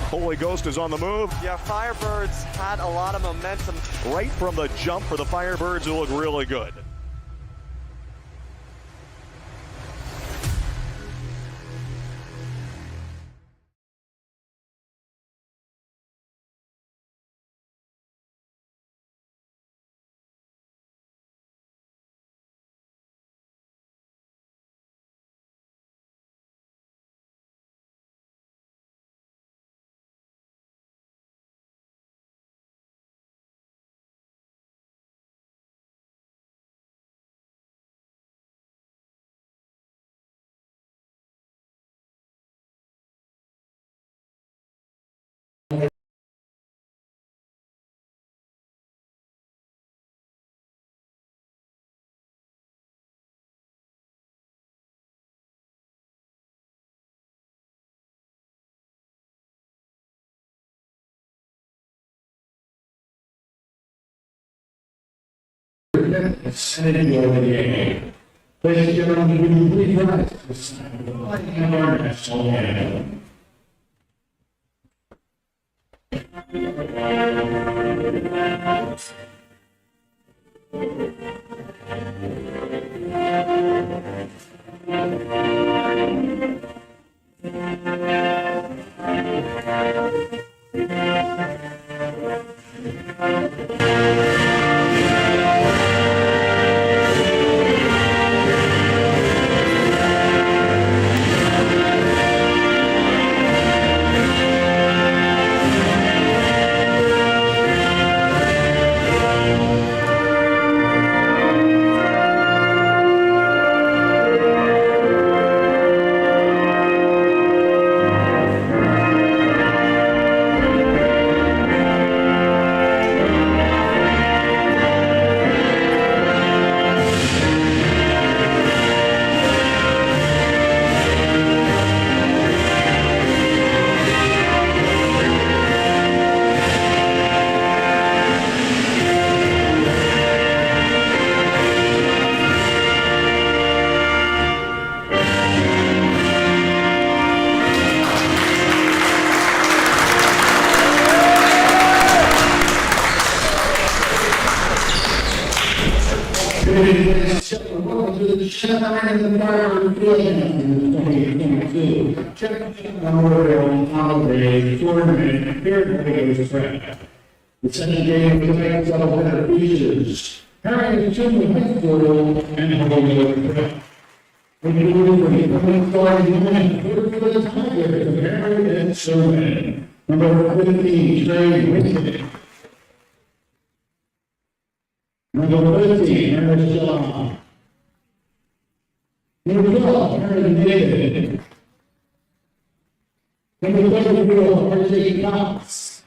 Holy Ghost is on the move. Yeah, Firebirds had a lot of momentum. Right from the jump for the Firebirds, who look really good. And enjoy the game. Ladies and gentlemen, would you please rise to sign the flag and our national anthem? Welcome to the Chapman Arena Field 2022 Chapman Memorial Holiday Tournament Fairway Track. The second game of the night is all better features. Carrying the Truman High School and Hollywood Track. We believe we can come starting in for the Tiger to Harry and Sherman. Number 15, Trey Winston. Number 15, Ernest Shaw. Number 12, Aaron David. Number 34, R.J. Cox.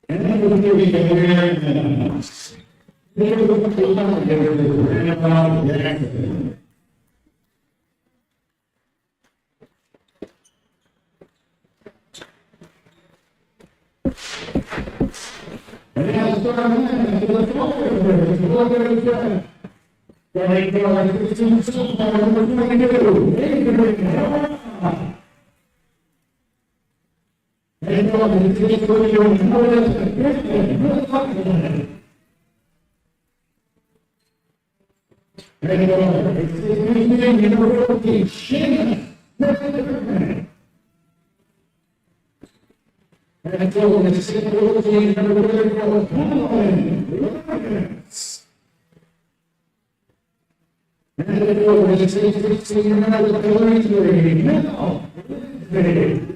And number 30, Aaron Adams. Number 25, Grandpa Jackson. And now starting for the Firebirds, Going for 16 sophomore, number 22, Adrien. And on the ticket for your McLaughlin. And on the number 14, Seamus. And so the 16 number 34, Colin. And over the 16 number 33, Mel Lindsey.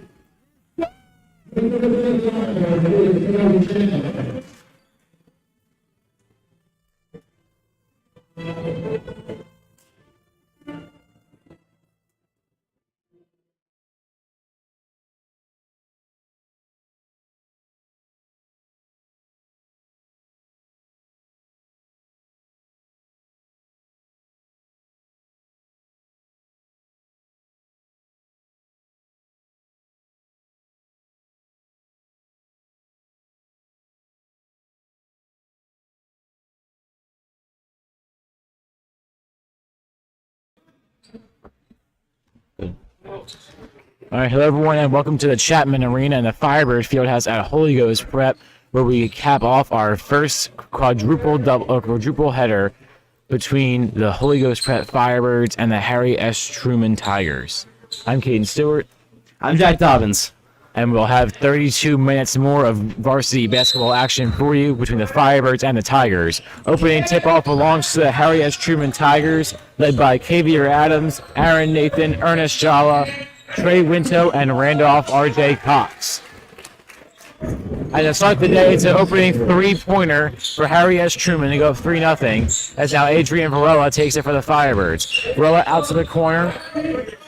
All right, hello everyone, and welcome to the Chapman Arena and the Firebird Fieldhouse at Holy Ghost Prep, where we cap off our first quadruple header between the Holy Ghost Prep Firebirds and the Harry S. Truman Tigers. I'm Caden Stewart. I'm Jack Dobbins. And we'll have 32 minutes more of varsity basketball action for you between the Firebirds and the Tigers. Opening tip-off belongs to the Harry S. Truman Tigers, led by Xavier Adams, Aaron Nathan, Ernest Jala, Trey Winto, and Randolph R.J. Cox. And to start the day, it's an opening three-pointer for Harry S. Truman to go 3-0, as now Adrien Varella takes it for the Firebirds. Varella out to the corner.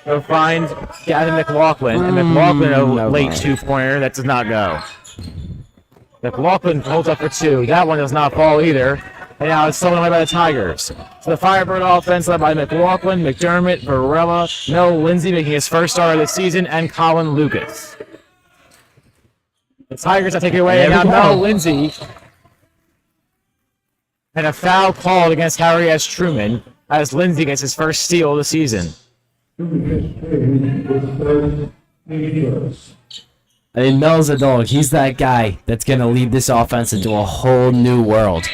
Go find Gavin McLaughlin, and McLaughlin a late two-pointer. That does not go. McLaughlin holds up for two. That one does not fall either. And now it's stolen away by the Tigers. So the Firebird offense led by McLaughlin, McDermott, Varella, Mel Lindsey making his first start of the season, and Colin Lucas. The Tigers are taking away, and now Mel Lindsey. And a foul called against Harry S. Truman as Lindsey gets his first steal of the season. I mean, Mel's a dog. He's that guy that's going to lead this offense into a whole new world.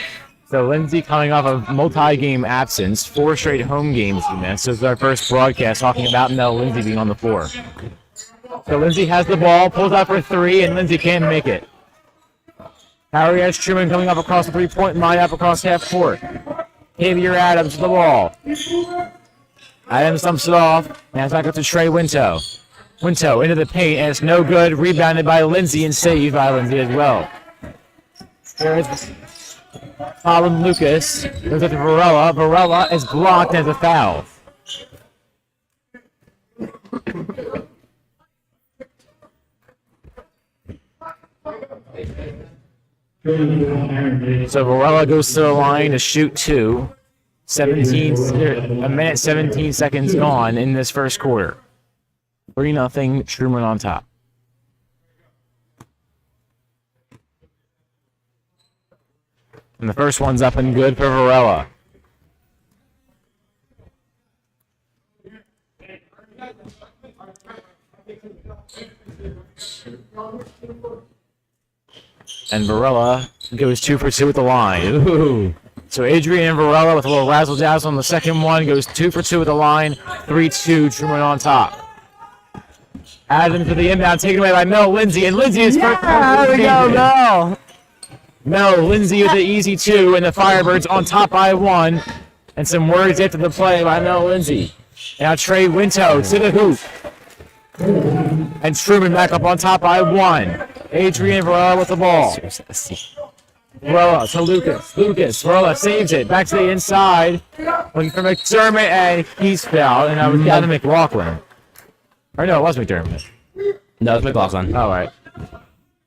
So Lindsey coming off of multi-game absence, 4 straight home games he missed. This is our first broadcast talking about Mel Lindsey being on the floor. So Lindsey has the ball, pulls out for 3, and Lindsey can't make it. Harry S. Truman coming up across the three-point line, up across half court. Xavier Adams to the ball. Adams dumps it off, now it's back up to Trey Winto. Winto into the paint, and it's no good. Rebounded by Lindsey and saved by Lindsey as well. There's Colin Lucas. Goes up to Varella. Varella is blocked as a foul. So Varella goes to the line to shoot 2. A minute 17 seconds gone in this first quarter. 3-0, Truman on top. And the first one's up and good for Varella. And Varella goes 2 for 2 at the line. Ooh. So Adrien Varella with a little razzle-dazzle on the second one, goes 2 for 2 at the line, 3-2, Truman on top. Adams with the inbound, taken away by Mel Lindsey, and Lindsey is first. There we go, Mel. Mel Lindsey with the easy 2, and the Firebirds on top by 1. And some words after the play by Mel Lindsey. Now Trey Winto to the hoop. And Truman back up on top by 1. Adrien Varella with the ball. Varella to Lucas. Varella saves it. Back to the inside. Looking for McDermott, and he's fouled. And that was Gavin McLaughlin. Or no, it was McDermott. No, it's McLaughlin. All right.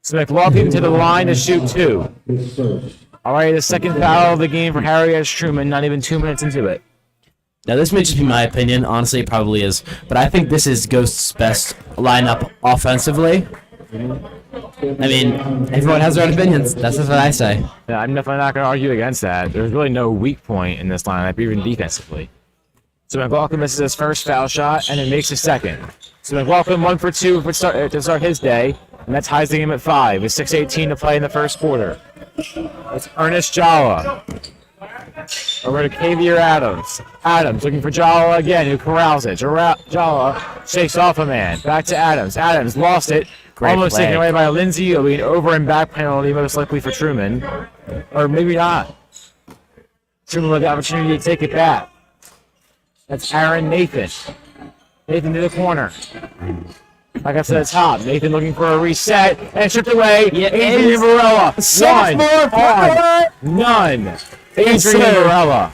So McLaughlin to the line to shoot 2. All right, the second foul of the game for Harry S. Truman, not even 2 minutes into it. Now, this may just be my opinion. Honestly, it probably is. But I think this is Ghost's best lineup offensively. I mean, everyone has their own opinions. That's just what I say. Yeah, I'm definitely not going to argue against that. There's really no weak point in this lineup, even defensively. So McLaughlin misses his first foul shot, and then makes his second. So McLaughlin 1 for 2 to start his day, and that ties the game at 5, with 6:18 to play in the first quarter. It's Ernest Jala. Over to Xavier Adams. Adams looking for Jala again, who corrals it. Jala shakes off a man. Back to Adams. Adams lost it. Great Almost play. taken away by Lindsey. It'll be an over and back penalty, most likely for Truman. Or maybe not. Truman with the opportunity to take it back. That's Aaron Nathan. Nathan to the corner. Back up to the top. Nathan looking for a reset. And stripped away. Yeah, Adrien Varella. Sophomore. None. Adrien Varella.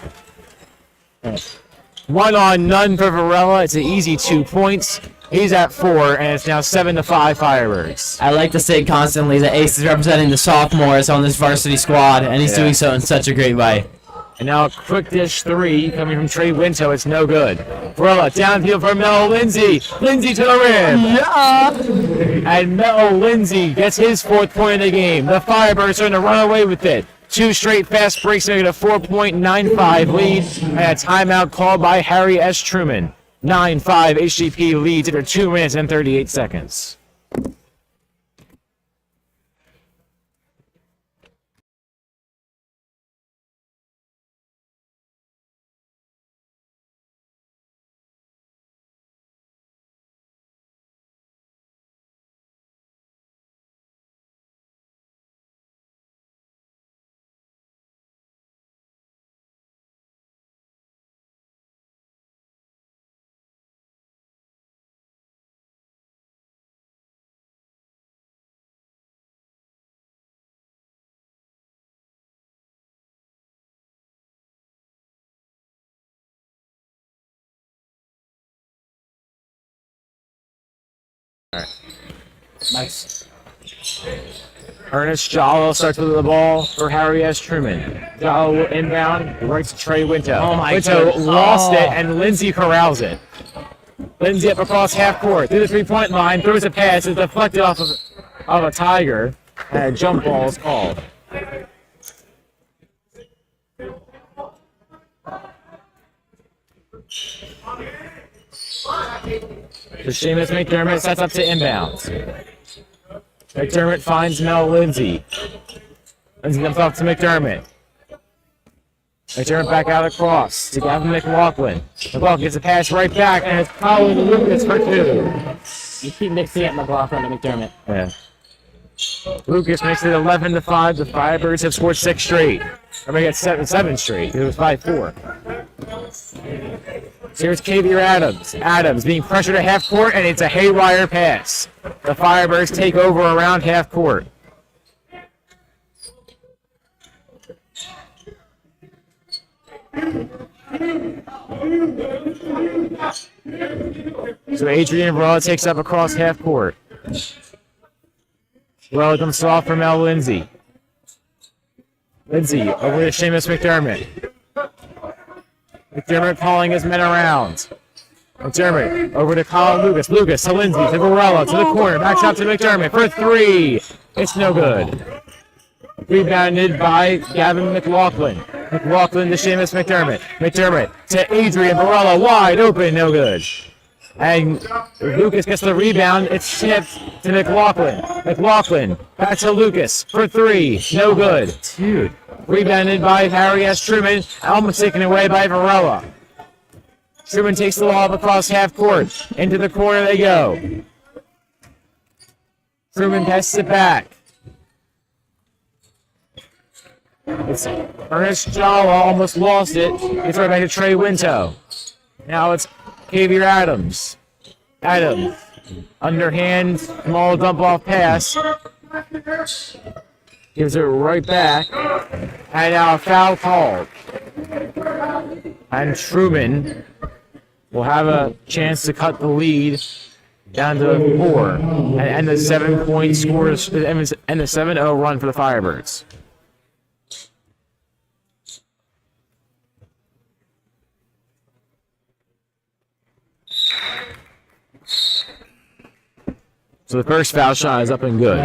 1 on none for Varella. It's an easy 2 points. He's at 4, and it's now 7-5 Firebirds. I like to say constantly that Ace is representing the sophomores on this varsity squad, and he's doing so in such a great way. And now a quick dish 3 coming from Trey Winto. It's no good. Varella downfield for Mel Lindsey. Lindsey to the rim. Yeah. And Mel Lindsey gets his 4th point of the game. The Firebirds are going to run away with it. 2 straight fast breaks to get a 4.95 lead. And a timeout called by Harry S. Truman. 9-5 HGP leads after 2 minutes and 38 seconds. Nice. Ernest Jollo starts with the ball for Harry S. Truman. Jollo will inbound, right to Trey Winto. Oh my Winto goodness. lost it, Oh. and Lindsey corrals it. Lindsey up across half court, through the three-point line, throws a pass, it's deflected off of a Tiger, and a jump ball is called. So Seamus McDermott sets up to inbounds. McDermott finds Mel Lindsey. Lindsey comes off to McDermott. McDermott back out across to Gavin McLaughlin. McLaughlin gets a pass right back, and it's Colin Lucas for 2. You keep mixing up McLaughlin and McDermott. Yeah. Lucas makes it 11-5. The Firebirds have scored 6 straight. Or maybe it's 7 straight. It was 5-4. So here's Caden Adams. Adams being pressured at half court, and it's a haywire pass. The Firebirds take over around half court. So Adrien Varella takes up across half court. Varella comes off for Mel Lindsey. Lindsey over to Seamus McDermott. McDermott calling his men around. McDermott over to Colin Lucas. Lucas to Lindsey to Varella to the corner. Backs out to McDermott for 3. It's no good. Rebounded by Gavin McLaughlin. McLaughlin to Seamus McDermott. McDermott to Adrien Varella. Wide open. No good. And Lucas gets the rebound. It's tipped to McLaughlin. McLaughlin back to Lucas for 3. No good. Dude. Rebounded by Harry S. Truman. Almost taken away by Varella. Truman takes the ball up across half court. Into the corner they go. Truman passes it back. It's Ernest Jollo almost lost it. Gets right back to Trey Winto. Now it's Xavier Adams. Adams. Underhand, small dump off pass. Gives it right back. And now a foul called. And Truman will have a chance to cut the lead down to 4. And the 7-point scores and the 7-0 run for the Firebirds. So the first foul shot is up and good.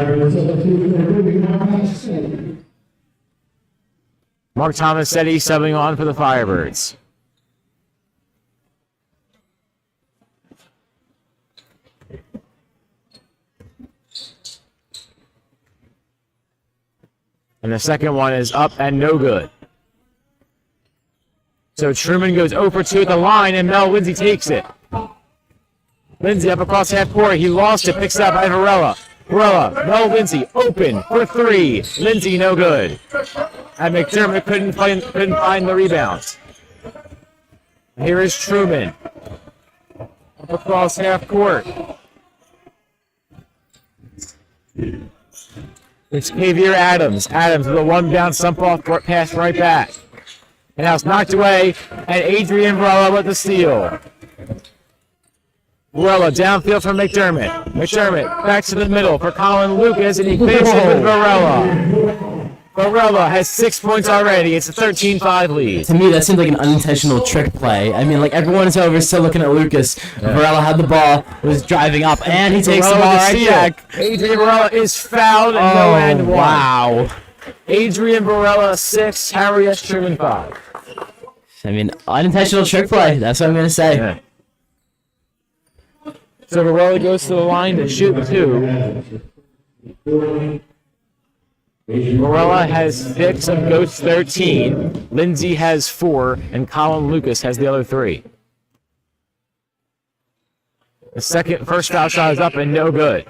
Mark Tomasetti subbing on for the Firebirds. And the second one is up and no good. So Truman goes 0 for 2 at the line, and Mel Lindsey takes it. Lindsey up across half court. He lost it. Picks it up by Varella. Varella. Mel Lindsey open for 3. Lindsey no good. And McDermott couldn't find the rebound. Here is Truman. Up across half court. It's Xavier Adams. Adams with a 1-bounce dump off pass right back. And now it's knocked away. And Adrien Varella with the steal. Varella downfield for McDermott. McDermott back to the middle for Colin Lucas, and he finishes with Varella. Varella has 6 points already. It's a 13-5 lead. To me, that seemed like an unintentional trick play. I mean, like, everyone's over still looking at Lucas. Varella had the ball, was driving up, and he takes the ball right back. Adrien Varella is fouled and no and 1. Wow. Adrien Varella 6, Harry S. Truman 5. I mean, unintentional trick play. That's what I'm going to say. Yeah. So Varella goes to the line to shoot 2. Varella has 6 of Ghost 13. Lindsey has 4, and Colin Lucas has the other 3. The first foul shot is up and no good.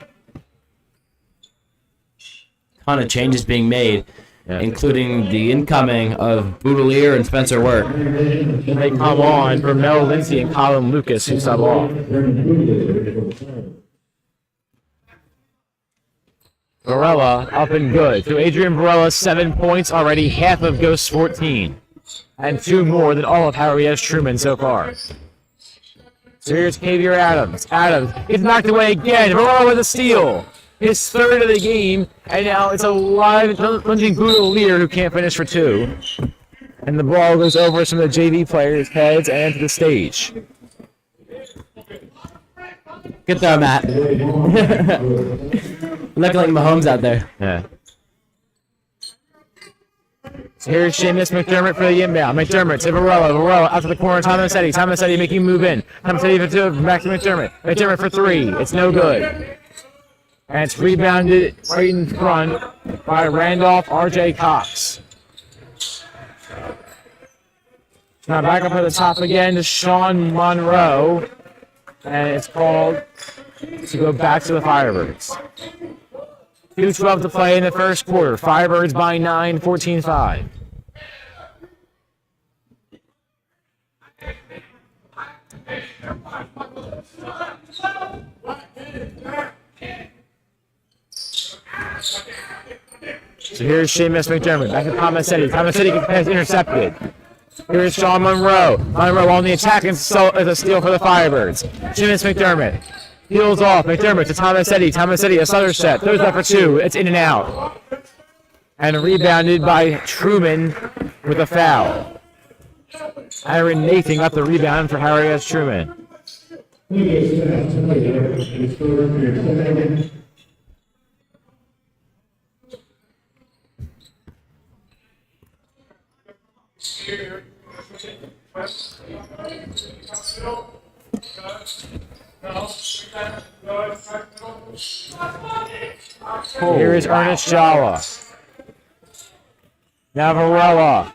Ton of changes being made, including the incoming of Boutillier and Spencer Wert. They come on for Mel Lindsey and Colin Lucas, who sub off. Varella up and good. To Adrien Varella, 7 points, already half of Ghost's 14. And 2 more than all of Harry S. Truman so far. So here's Xavier Adams. Adams gets knocked away again. Varella with a steal. His 3rd of the game, and now it's a live lunging Boutillier who can't finish for 2. And the ball goes over some of the JV players' heads and into the stage. Good throw, Matt. Looking like Mahomes out there. Yeah. So here's Seamus McDermott for the inbound. McDermott to Varella. Varella out to the corner. Tomasetti. Tomasetti making move in. Tomasetti for 2. Back to McDermott. McDermott for 3. It's no good. And it's rebounded right in front by Randolph R.J. Cox. Now back up at the top again to Sean Monroe. And it's called to go back to the Firebirds. 2:12 to play in the first quarter. Firebirds by 9, 14-5. So here's Seamus McDermott. Back to Tomasetti. Tomasetti gets pass intercepted. Here's Sean Monroe. Monroe on the attack and so is a steal for the Firebirds. Seamus McDermott peels off. McDermott to Tomasetti. Tomasetti a stutter set. Throws that for 2. It's in and out. And rebounded by Truman with a foul. Aaron Nathan got the rebound for Harry S. Truman. Here is Ernest Jala. Now Varella.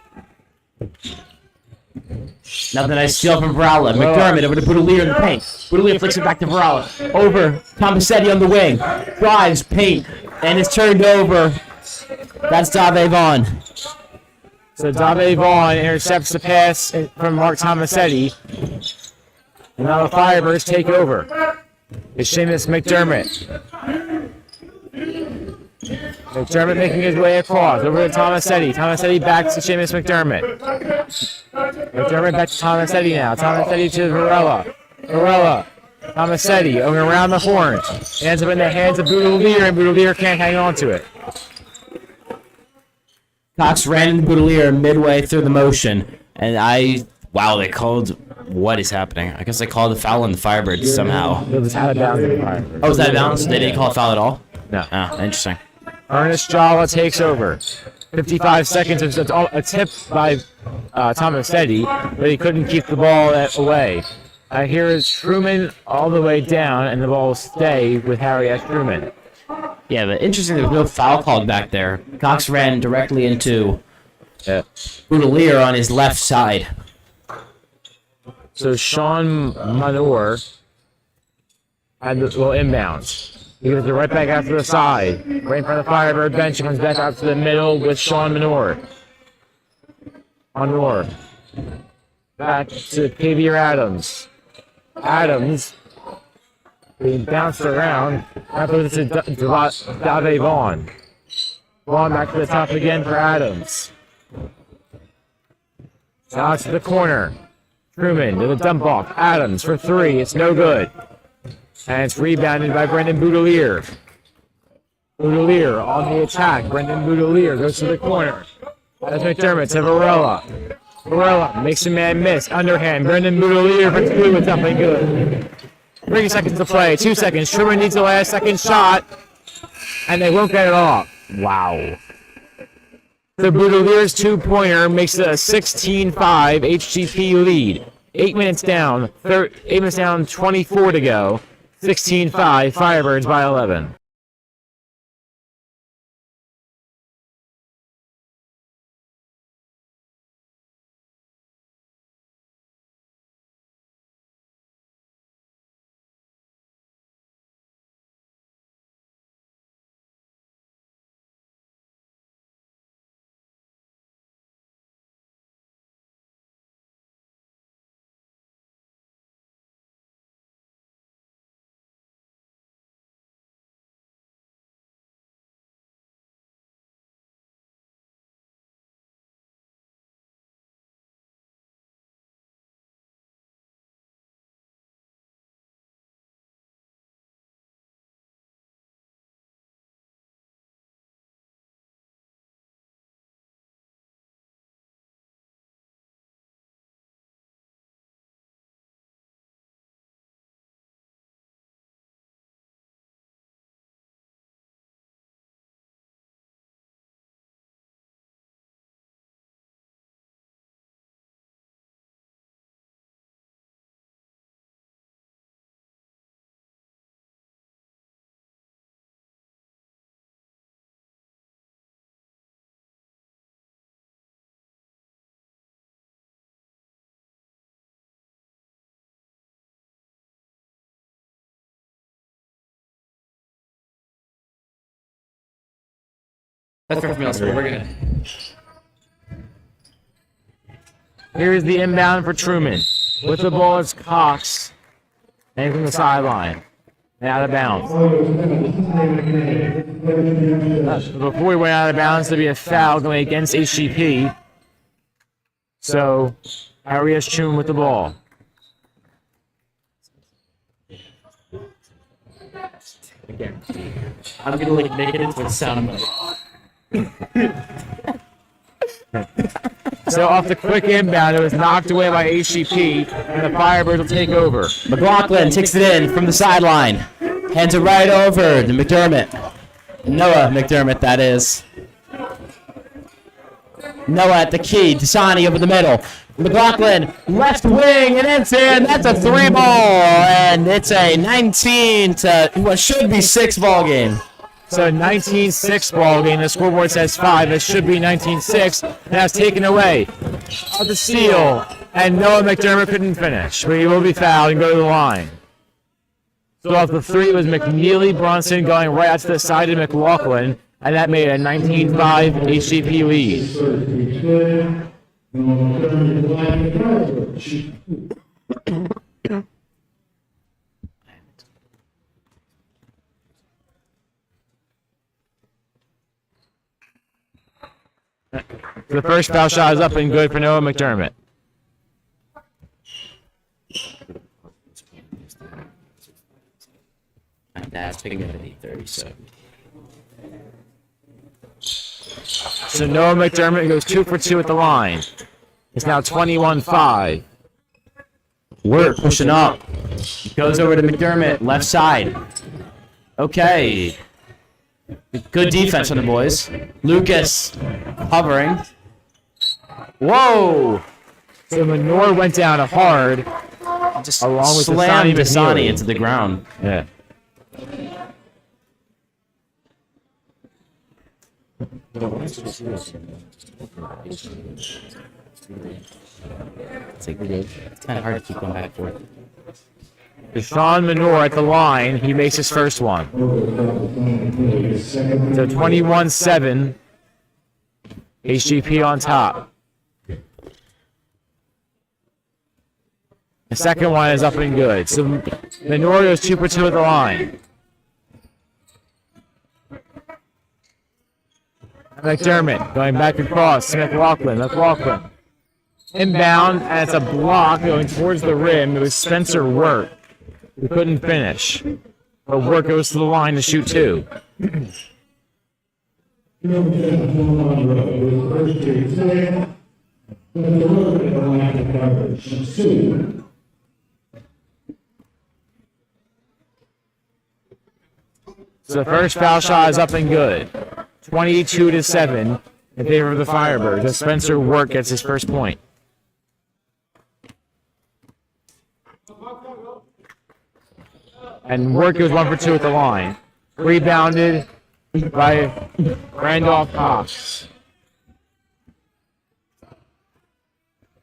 Another nice steal from Varella. McDermott over to Boutillier in the paint. Boutillier flicks it back to Varella. Over. Tomasetti on the wing. Drives, paint, and it's turned over. That's Dave Vaughn. So Dave Vaughn intercepts the pass from Mark Tomasetti. And now the Firebirds take over. It's Seamus McDermott. McDermott making his way across. Over to Tomasetti. Tomasetti back to Seamus McDermott. McDermott back to Tomasetti now. Tomasetti to Varella. Varella. Tomasetti over around the horn. It ends up in the hands of Boutillier, and Boutillier can't hang on to it. Cox ran into Boutillier midway through the motion, and wow, they called, what is happening? I guess they called the foul on the Firebirds somehow. It was out of bounds. Oh, was that out of bounds? They didn't call a foul at all? No. Oh, interesting. Ernest Jala takes over. 55 seconds. It's a tip by Tomasetti, but he couldn't keep the ball away. Here is Truman all the way down, and the ball will stay with Harry S. Truman. Yeah, but interesting, there was no foul called back there. Cox ran directly into Boutillier on his left side. So Sean Manor had the inbounds. He goes right back out to the side. Right in front of the Firebird bench. He comes back out to the middle with Sean Manor. Back to Xavier Adams. Adams being bounced around. That goes to Dave Vaughn. Vaughn back to the top again for Adams. Now to the corner. Truman to the dump off. Adams for 3. It's no good. And it's rebounded by Brendan Boutillier. Boutillier on the attack. Brendan Boutillier goes to the corner. That's McDermott to Varella. Varella makes a man miss. Underhand. Brendan Boutillier for 2 with nothing good. 3 seconds to play. 2 seconds. Truman needs the last second shot. And they won't get it off. Wow. The Boutillier's 2-pointer makes it a 16-5 HGP lead. 8 minutes down. 8 minutes down, 24 to go. 16-5, Firebirds by 11. That's for me. We're gonna. Here is the inbound for Truman. With the ball, it's Cox. And from the sideline. And out of bounds. Before we went out of bounds, there'll be a foul going against HGP. So, Arias Truman with the ball. I'm gonna like make it into a sound bite. So off the quick inbound, it was knocked away by HGP, and the Firebirds will take over. McLaughlin takes it in from the sideline. Hands it right over to McDermott. Noah McDermott, that is. Noah at the key. Dasani over the middle. McLaughlin, left wing, and it's in. That's a 3-ball, and it's a 19 to what should be 6 ball game. So 19-6 ball game. The scoreboard says 5. It should be 19-6. Now it's taken away. Of the steal, and Noah McDermott couldn't finish, but he will be fouled and go to the line. So off the 3 was McNeely Bronson going right out to the side of McLaughlin, and that made a 19-5 HGP lead. The first foul shot is up and good for Noah McDermott. That's picking up at 8:30, So Noah McDermott goes 2 for 2 at the line. It's now 21-5. Wert pushing up. Goes over to McDermott, left side. Okay. Good defense on the boys. Lucas hovering. Whoa! So Menor went down hard. Just Along with slammed Dasani Dasani into the ground. Yeah. It's kind of hard to keep going back and forth. Deshaun Menor at the line. He makes his first one. So 21-7. HGP on top. The second one is up and good. So Menor goes 2 for 2 at the line. McDermott going back across to McLaughlin. McLaughlin. Inbound, and it's a block going towards the rim. It was Spencer Wert who couldn't finish. But Wert goes to the line to shoot 2. So the first foul shot is up and good. 22-7 in favor of the Firebirds as Spencer Wert gets his first point. And Wert goes 1 for 2 at the line. Rebounded by Randolph Cox.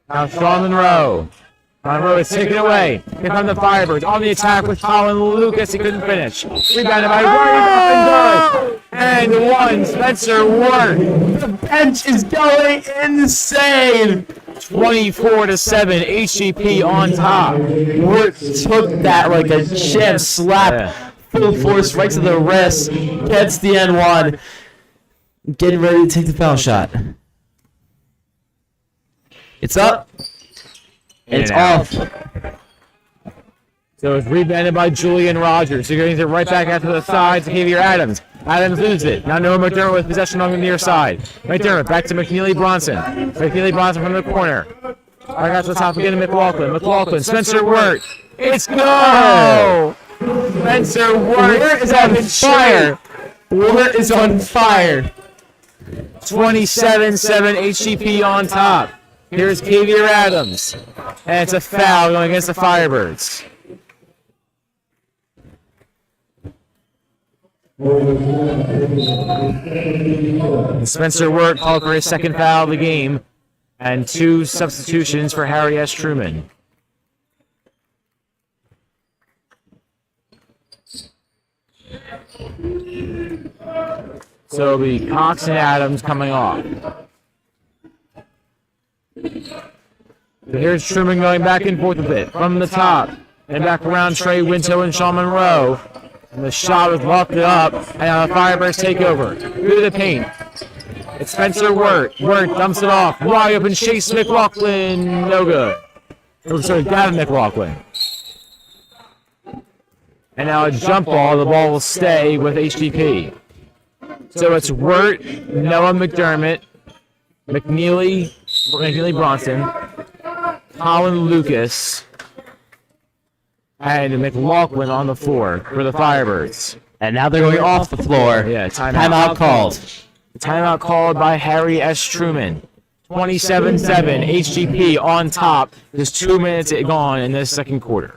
Now Sean Monroe. Monroe is taken away. Here come the Firebirds on the attack with Colin Lucas. He couldn't finish. Rebounded by Wert. And one, Spencer Wert. The bench is going insane. 24-7, HGP on top. Wert took that like a champ slap. Full force right to the wrist. Gets the N1. Getting ready to take the foul shot. It's up. And it's off. So it's rebounded by Julian Rogers. So getting it right back out to the side to Xavier Adams. Adams loses it. Now Noah McDermott with possession on the near side. McDermott back to McNeely Bronson. McNeely Bronson from the corner. Back out to the top again to McLaughlin. McLaughlin, Spencer Wert. It's go! Spencer Wert is on fire. Wert is on fire. 27-7 HGP on top. Here's Xavier Adams. And it's a foul going against the Firebirds. And Spencer Wert called for his second foul of the game. And 2 substitutions for Harry S. Truman. So it'll be Cox and Adams coming off. So here's Truman going back and forth a bit from the top. And back around Trey Winto and Sean Monroe. And the shot was locked up. And now the Firebirds take over. Through the paint. It's Spencer Wert. Wert dumps it off. Wide open Chase McLaughlin. No good. Oh, sorry, Gavin McLaughlin. And now a jump ball. The ball will stay with HGP. So it's Wert, Noah McDermott, McNeely Bronson, Colin Lucas, and McLaughlin on the floor for the Firebirds. And now they're going off the floor. Yeah, timeout called. Timeout called by Harry S. Truman. 27-7, HGP on top. There's 2 minutes gone in this second quarter.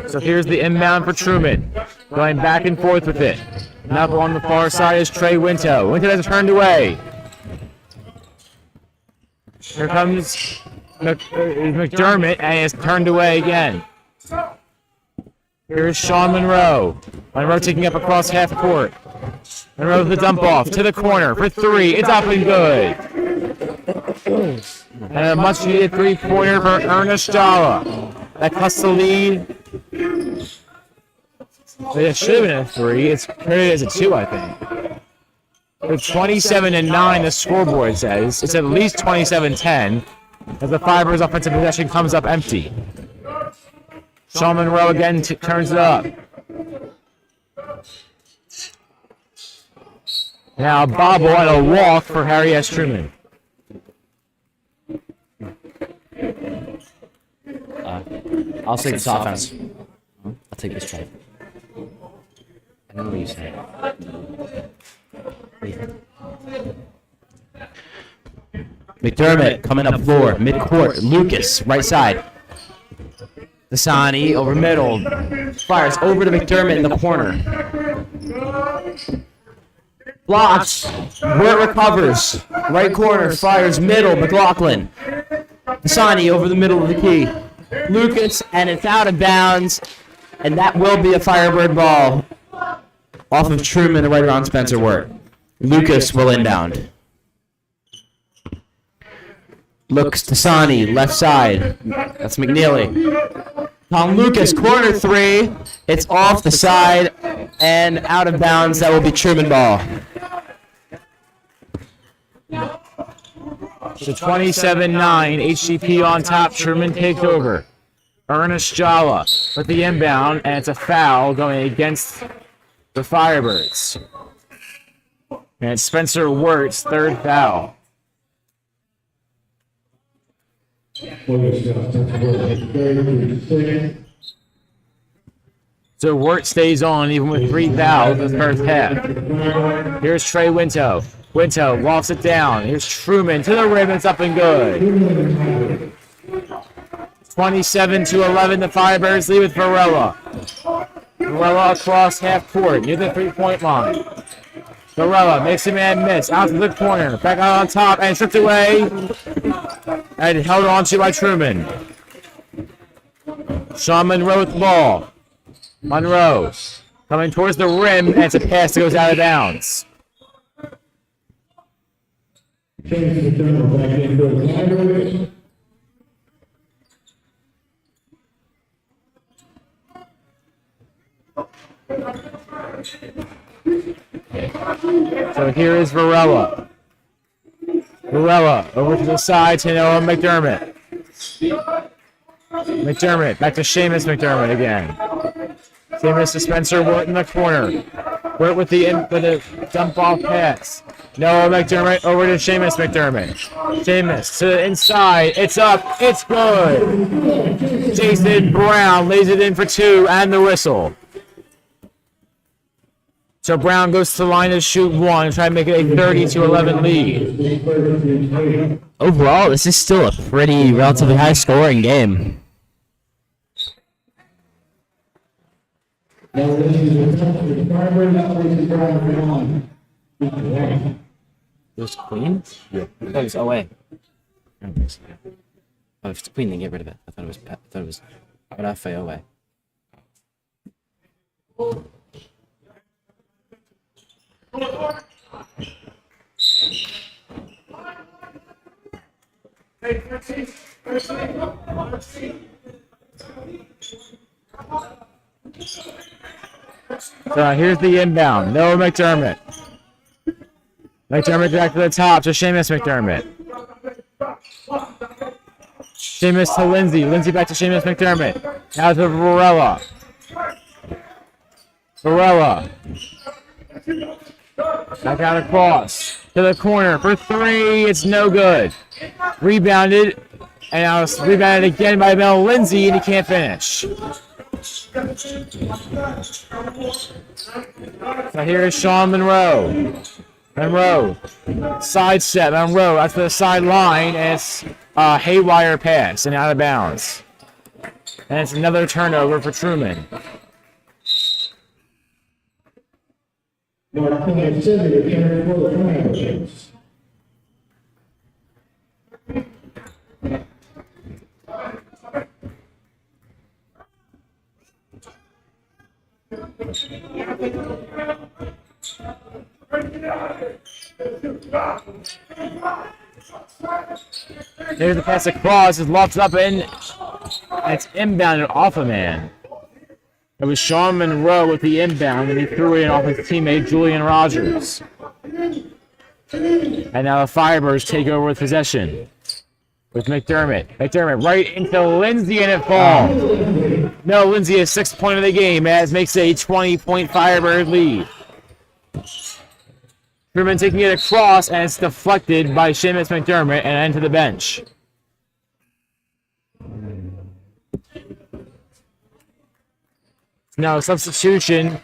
So here's the inbound for Truman. Going back and forth with it. Now on the far side is Trey Winto. Winto has turned away. Here comes McDermott and is turned away again. Here's Sean Monroe. Monroe taking up across half court. Monroe with the dump off to the corner for 3. It's up and good. And a much needed 3-pointer for Ernest Jala. That cuts the lead. It should have been a 3. It's carried as a 2, I think. It's 27-9, the scoreboard says. It's at least 27-10 as the Firebirds' offensive possession comes up empty. Sean Monroe again turns it up. Now a bobble and a walk for Harry S. Truman. I'll take this offense. I'll take this try. I know what you're saying. McDermott coming up floor, mid-court. Lucas, right side. Dasani over middle. Fires over to McDermott in the corner. Blocks. Wert recovers. Right corner. Fires middle. McLaughlin. Dasani over the middle of the key. Lucas, and it's out of bounds. And that will be a Firebird ball off of Truman right around Spencer Wert. Lucas will inbound. Looks Dasani, left side. That's McNeely. Tom Lucas, corner three. It's off the side and out of bounds. That will be Truman ball. So 27-9, HGP on top. Truman takes over. Ernest Jala with the inbound, and it's a foul going against the Firebirds. And it's Spencer Wert's third foul. So Wert stays on even with 3 fouls in the first half. Here's Trey Winto. Winto lofts it down. Here's Truman to the rim. It's up and good. 27-11. The Firebirds lead with Varella. Varella across half court near the 3-point line. Varella makes a man miss. Out to the corner. Back out on top and stripped away. And held on to by Truman. Sean Monroe with the ball. Monroe coming towards the rim, and it's a pass that goes out of bounds. So here is Varella. Varella over to the side to Noah McDermott. McDermott back to Seamus McDermott again. Seamus to Spencer Wert in the corner. Wert with the dump off pass. Noah McDermott over to Seamus McDermott. Seamus to the inside. It's up. It's good. Jason Brown lays it in for 2 and the whistle. So Brown goes to the line to shoot 1 and try to make it a 30-11 lead. Overall, this is still a pretty relatively high-scoring game. It was Queen? Yeah. I thought it was away. Oh, if it's Queen, then get rid of it. I thought it was Rafa away. So here's the inbound. Noah McDermott. McDermott back to the top to Seamus McDermott. Seamus to Lindsey. Lindsey back to Seamus McDermott. Now to Varella. Varella. Back out across to the corner for 3. It's no good. Rebounded. And now it's rebounded again by Mel Lindsey, and he can't finish. So here is Sean Monroe. Monroe. Side step. Monroe out to the sideline, and it's a haywire pass and out of bounds. And it's another turnover for Truman. There's the pass across, it's lofted up and it's inbounded off a man. It was Sean Monroe with the inbound, and he threw it in off his teammate Julian Rogers. And now the Firebirds take over with possession with McDermott. McDermott right into Lindsey, and it falls. No, Lindsey is 6th point of the game as makes a 20-point Firebird lead. Truman taking it across, and it's deflected by Seamus McDermott and into the bench. Now, substitution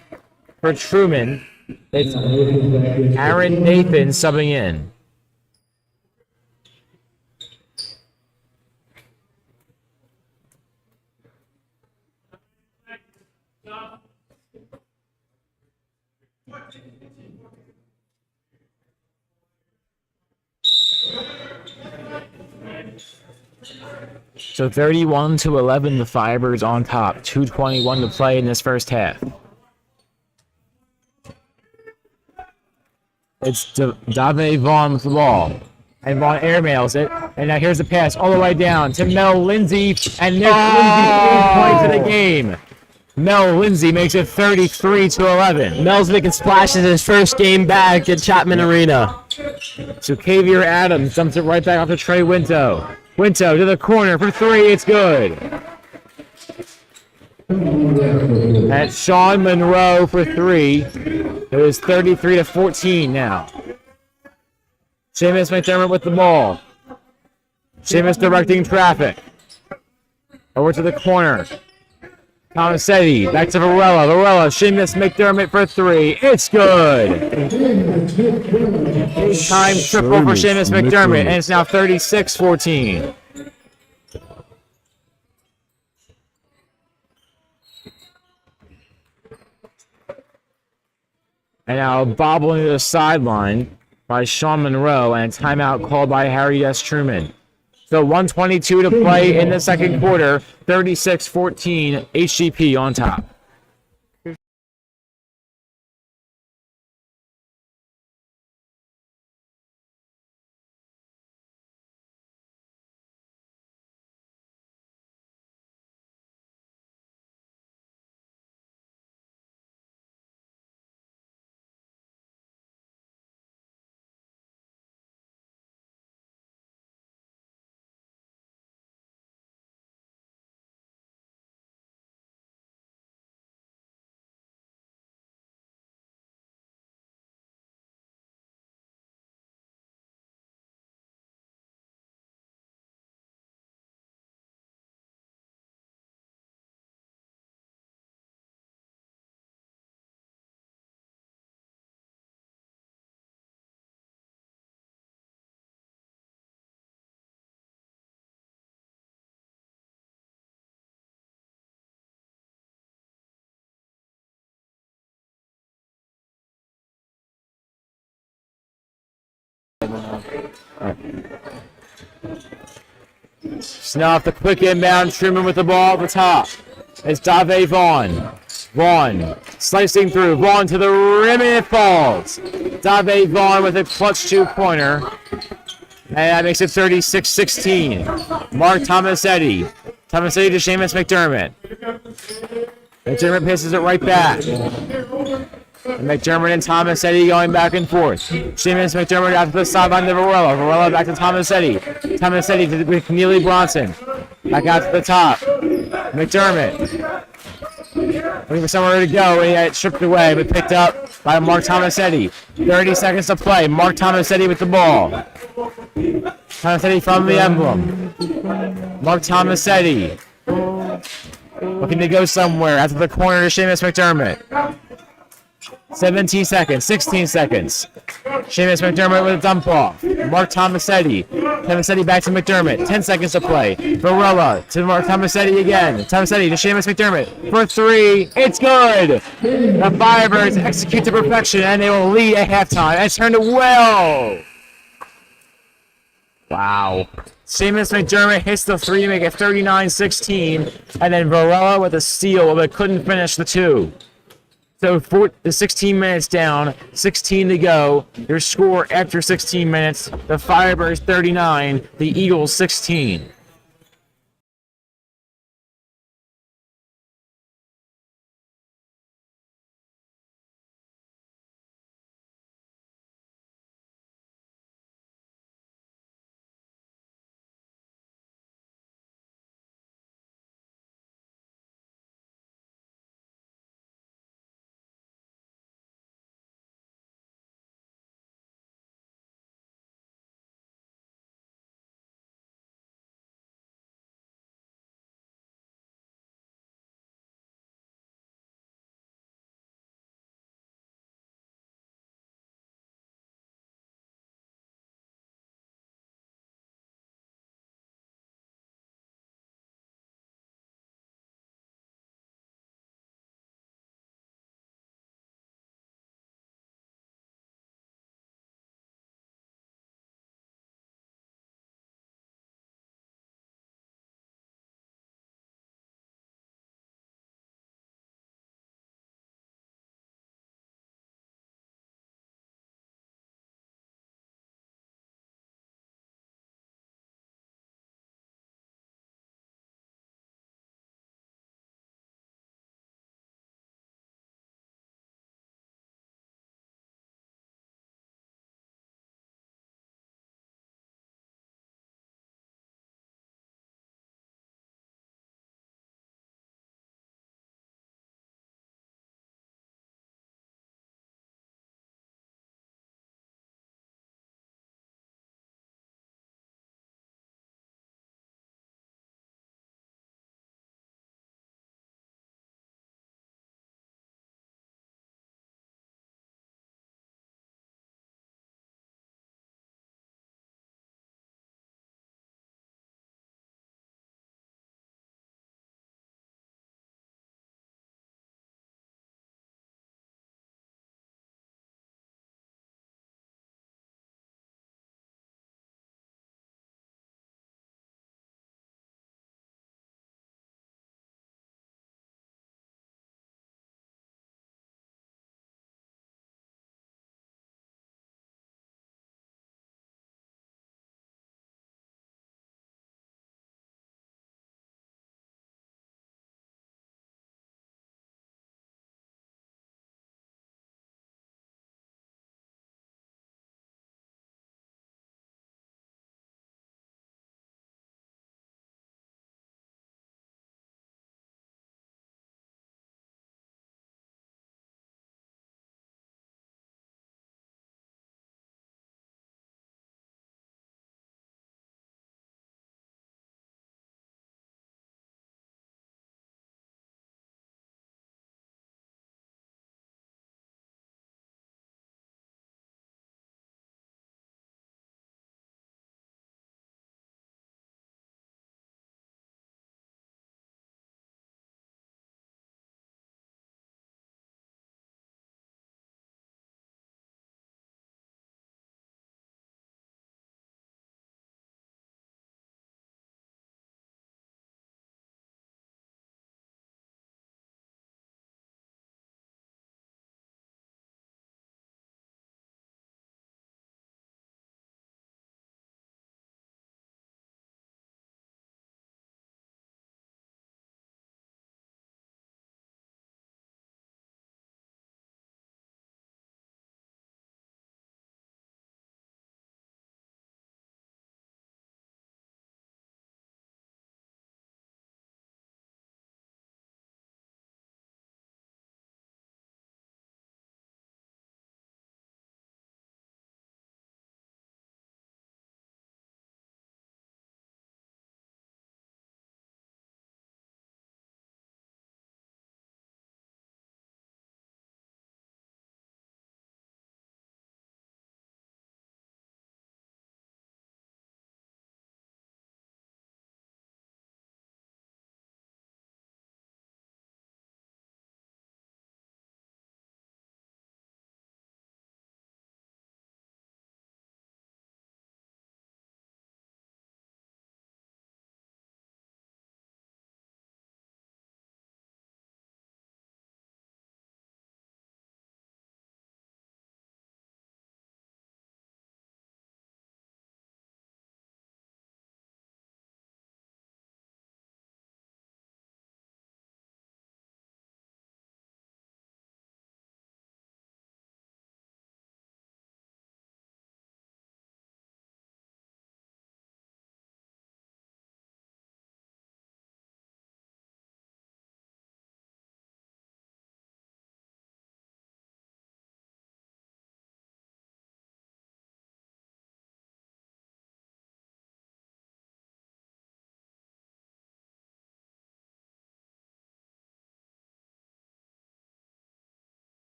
for Truman. It's Aaron Nathan subbing in. So 31-11, the Firebirds on top. 2:21 to play in this first half. It's Dave Vaughn with the ball. And Vaughn airmails it. And now here's the pass all the way down to Mel Lindsey. And there's Lindsey's 3 point for the game. Mel Lindsey makes it 33-11. Mel's making splashes in his first game back at Chapman Arena. So Xavier Adams dumps it right back off to Trey Winto. Winto to the corner for 3. It's good. That's Sean Monroe for 3. It is 33-14 now. Seamus McDermott with the ball. Seamus directing traffic. Over to the corner. Tomasetti, back to Varella. Varella, Seamus McDermott for 3. It's good. Time triple for Seamus McDermott, and it's now 36-14. And now bobble into the sideline by Sean Monroe, and a timeout called by Harry S. Truman. So 1:22 to play in the second quarter. 36-14, HGP on top. So now off the quick inbound, Truman with the ball at the top. It's Dave Vaughn. Vaughn slicing through. Vaughn to the rim and it falls. Dave Vaughn with a clutch 2-pointer. And that makes it 36-16. Mark Tomasetti. Tomasetti to Seamus McDermott. McDermott passes it right back. And McDermott and Tomasetti going back and forth. Seamus McDermott out to the sideline to Varella. Varella back to Tomasetti. Tomasetti to McNeely Bronson. Back out to the top. McDermott. Looking for somewhere to go. He had it stripped away, but picked up by Mark Tomasetti. 30 seconds to play. Mark Tomasetti with the ball. Tomasetti from the emblem. Mark Tomasetti. Looking to go somewhere. Out to the corner to Seamus McDermott. 17 seconds, 16 seconds. Seamus McDermott with a dump off. Mark Tomasetti. Tomasetti back to McDermott. 10 seconds to play. Varella to Mark Tomasetti again. Tomasetti to Seamus McDermott for 3. It's good. The Firebirds execute to perfection, and they will lead at halftime. And turn it well. Wow. Seamus McDermott hits the 3 to make it 39-16. And then Varella with a steal, but couldn't finish the 2. So 16 minutes down, 16 to go. Your score after 16 minutes, the Firebirds 39, the Eagles 16.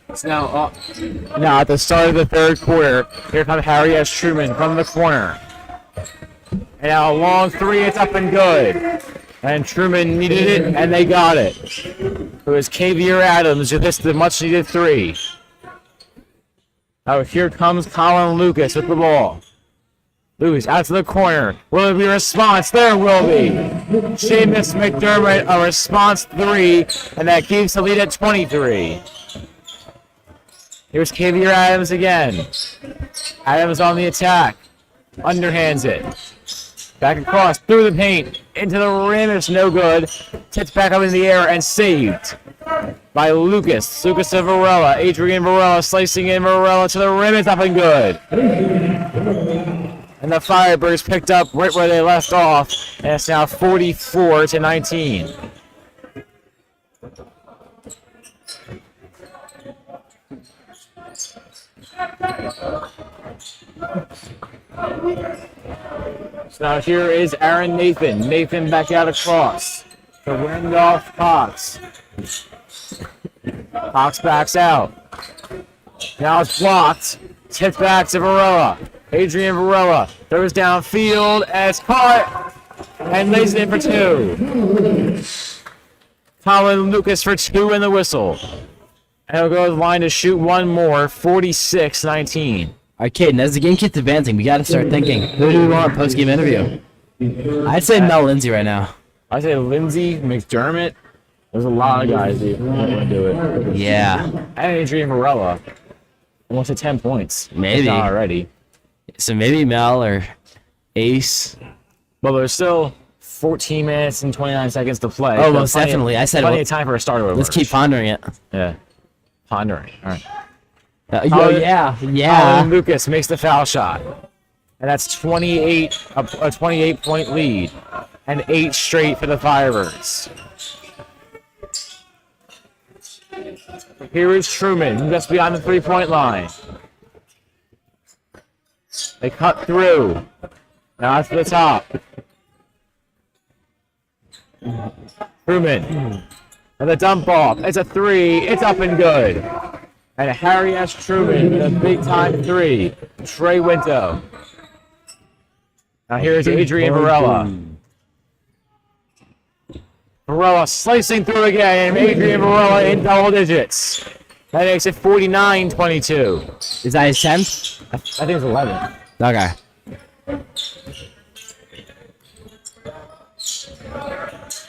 It's now at the start of the third quarter. Here comes Harry S. Truman from the corner. And now a long three, it's up and good. And Truman needed it, and they got it. It was Xavier Adams who missed the much-needed three. Oh, here comes Colin Lucas with the ball. Lucas out to the corner. Will there be a response? There will be. Seamus McDermott, a response three, and that keeps the lead at 23. Here's Xavier Adams again. Adams on the attack. Underhands it. Back across, through the paint, into the rim, it's no good. Tips back up in the air and saved by Lucas. Lucas to Varella. Adrien Varella slicing in. Varella to the rim, it's up and good. And the Firebirds picked up right where they left off, and it's now 44-19. So now here is Aaron Nathan. Nathan back out across to Randolph Cox. Cox backs out. Now it's blocked. Tipped back to Varella. Adrien Varella throws downfield and it's caught and lays it in for two. Colin Lucas for two in the whistle. And he'll go to the line to shoot one more, 46-19. All right, Caden, as the game keeps advancing, we got to start thinking, who do we want post-game interview? I'd say Mel Lindsey right now. I'd say Lindsey, McDermott. There's a lot of guys who want to do it. Yeah. And Adrien Varella. Almost at 10 points. Maybe. If not already. So maybe Mel or Ace. But there's still 14 minutes and 29 seconds to play. Oh, most definitely. I said plenty of time for a start over. Let's keep pondering it. Yeah. Pondering. All right. Yeah. Colin Lucas makes the foul shot. And that's 28, a 28-point lead. And 8 straight for the Firebirds. Here is Truman, just beyond the three-point line. They cut through. Now it's to the top. Truman. And the dump off. It's a three. It's up and good. And Harry S. Truman with a big-time three. Trey Winto. Now here's Adrien Varella. Varella slicing through again. And Adrien Varella in double digits. That makes it 49-22. Is that his 10th? I think it's 11. Okay.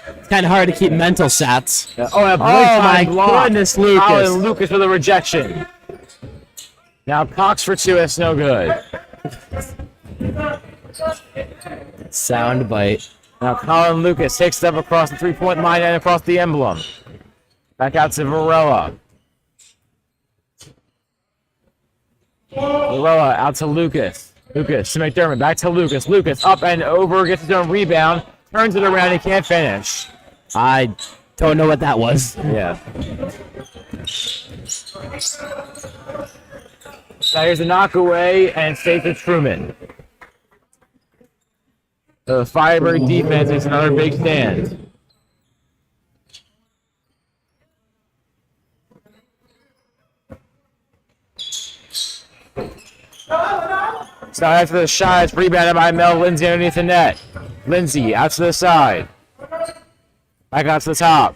It's kind of hard to keep mental stats. Yeah. Oh my goodness, Lucas. Colin Lucas with a rejection. Now Cox for two, that's no good. Sound bite. Now Colin Lucas takes step across the three-point line and across the emblem. Back out to Varella. Varella out to Lucas. Lucas to McDermott, back to Lucas. Lucas up and over, gets his own rebound, turns it around, he can't finish. I don't know what that was. Yeah. Now here's a knockaway and stays to Truman. The Firebird defense is another big stand. So after the shot, it's rebounded by Mel Lindsey underneath the net. Lindsey out to the side. Back out to the top.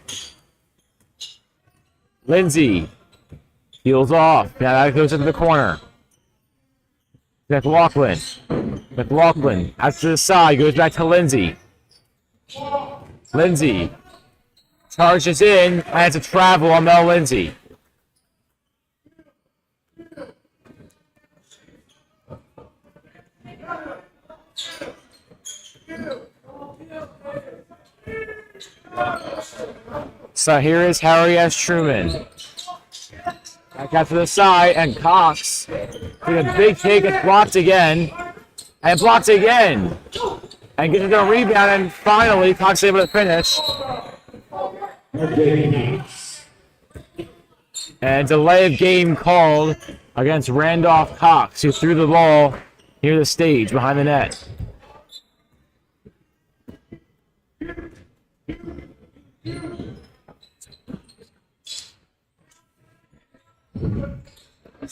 Lindsey peels off. Now that goes into the corner. McLaughlin. McLaughlin out to the side, goes back to Lindsey. Lindsey charges in, and it's a travel on Mel Lindsey. So here is Harry S. Truman. Back out to the side, and Cox with a big take. It's blocked again, and blocked again, and gets a rebound, and finally Cox is able to finish. And delay of game called against Randolph Cox, who threw the ball near the stage behind the net.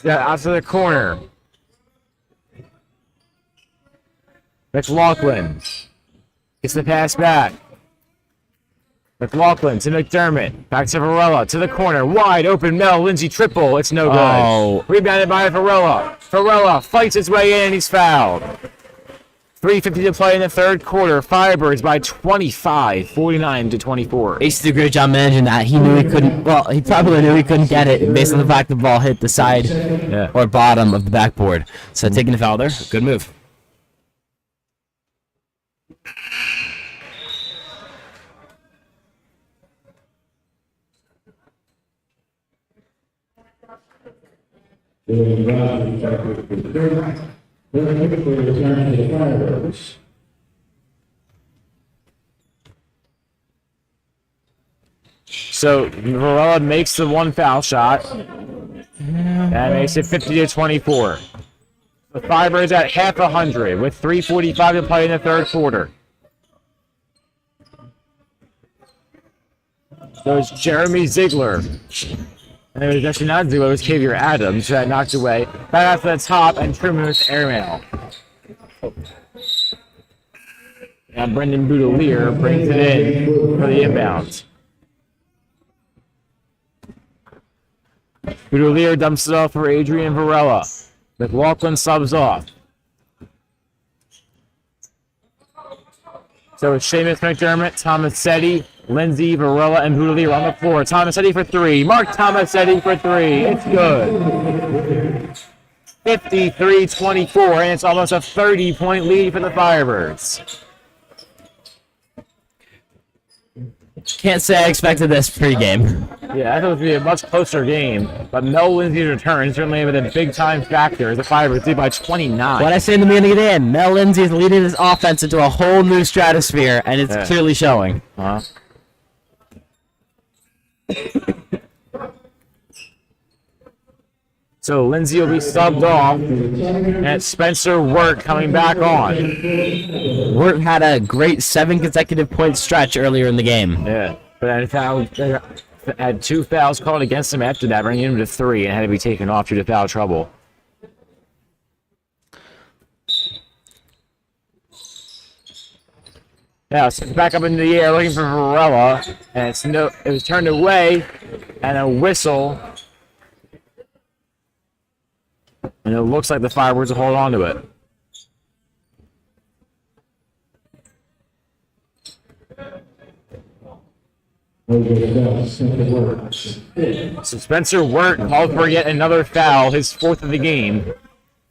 Out to the corner. McLaughlin gets the pass back. McLaughlin to McDermott. Back to Varella to the corner. Wide open. Mel Lindsey triple. It's no good. Oh. Rebounded by Varella. Varella fights his way in and he's fouled. 3:50 to play in the third quarter. Firebirds by 25, 49-24. Ace did a great job managing that. He knew he couldn't. Well, he probably knew he couldn't get it based on the fact the ball hit the side or bottom of the backboard. So taking the foul there, good move. So Varella makes the one foul shot. That makes it 50-24. The Firebirds at half 100 with 3:45 to play in the third quarter. So it's Jeremy Ziegler. And it was actually not Ziegler, it was Xavier Adams who had knocked away. Back out to the top, and Truman with the airmail. Now Brendan Boutillier brings it in for the inbound. Boutillier dumps it off for Adrien Varella. McLaughlin subs off. So it's Seamus, McDermott, Tomasetti, Lindsey, Varella, and Boutillier on the floor. Tomasetti for three. Mark Tomasetti for three. It's good. 53-24, and it's almost a 30-point lead for the Firebirds. Can't say I expected this pregame. Yeah, I thought it would be a much closer game, but Mel Lindsey's return certainly been a big-time factor as the Firebirds lead by 29. What I say in the beginning of the game, Mel Lindsey is leading his offense into a whole new stratosphere, and it's clearly showing. So Lindsey will be subbed off, and it's Spencer Wert coming back on. Wert had a great 7 consecutive point stretch earlier in the game. Yeah, but had 2 fouls called against him after that, bringing him to 3, and had to be taken off due to foul trouble. Now it's back up in the air looking for Varella, and it was turned away, and a whistle. And it looks like the Firebirds will hold on to it. So Spencer Wert called for yet another foul, his 4th of the game.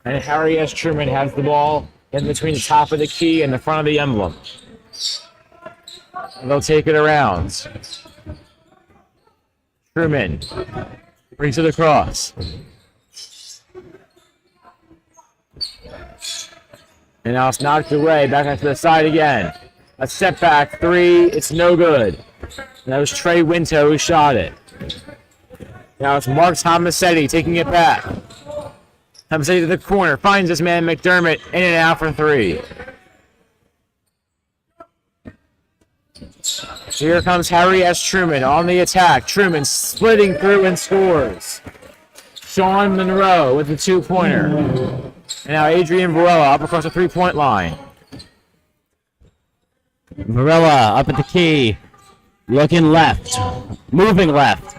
And Harry S. Truman has the ball in between the top of the key and the front of the emblem. And they'll take it around. Truman brings it across. And now it's knocked away, back out to the side again. A step back 3, it's no good. And that was Trey Winto who shot it. Now it's Mark Tomasetti taking it back. Tomasetti to the corner, finds this man McDermott, in and out for 3. Here comes Harry S. Truman on the attack. Truman splitting through and scores. Sean Monroe with the 2-pointer. And now Adrien Varella up across the 3-point line. Varella up at the key. Looking left. Moving left.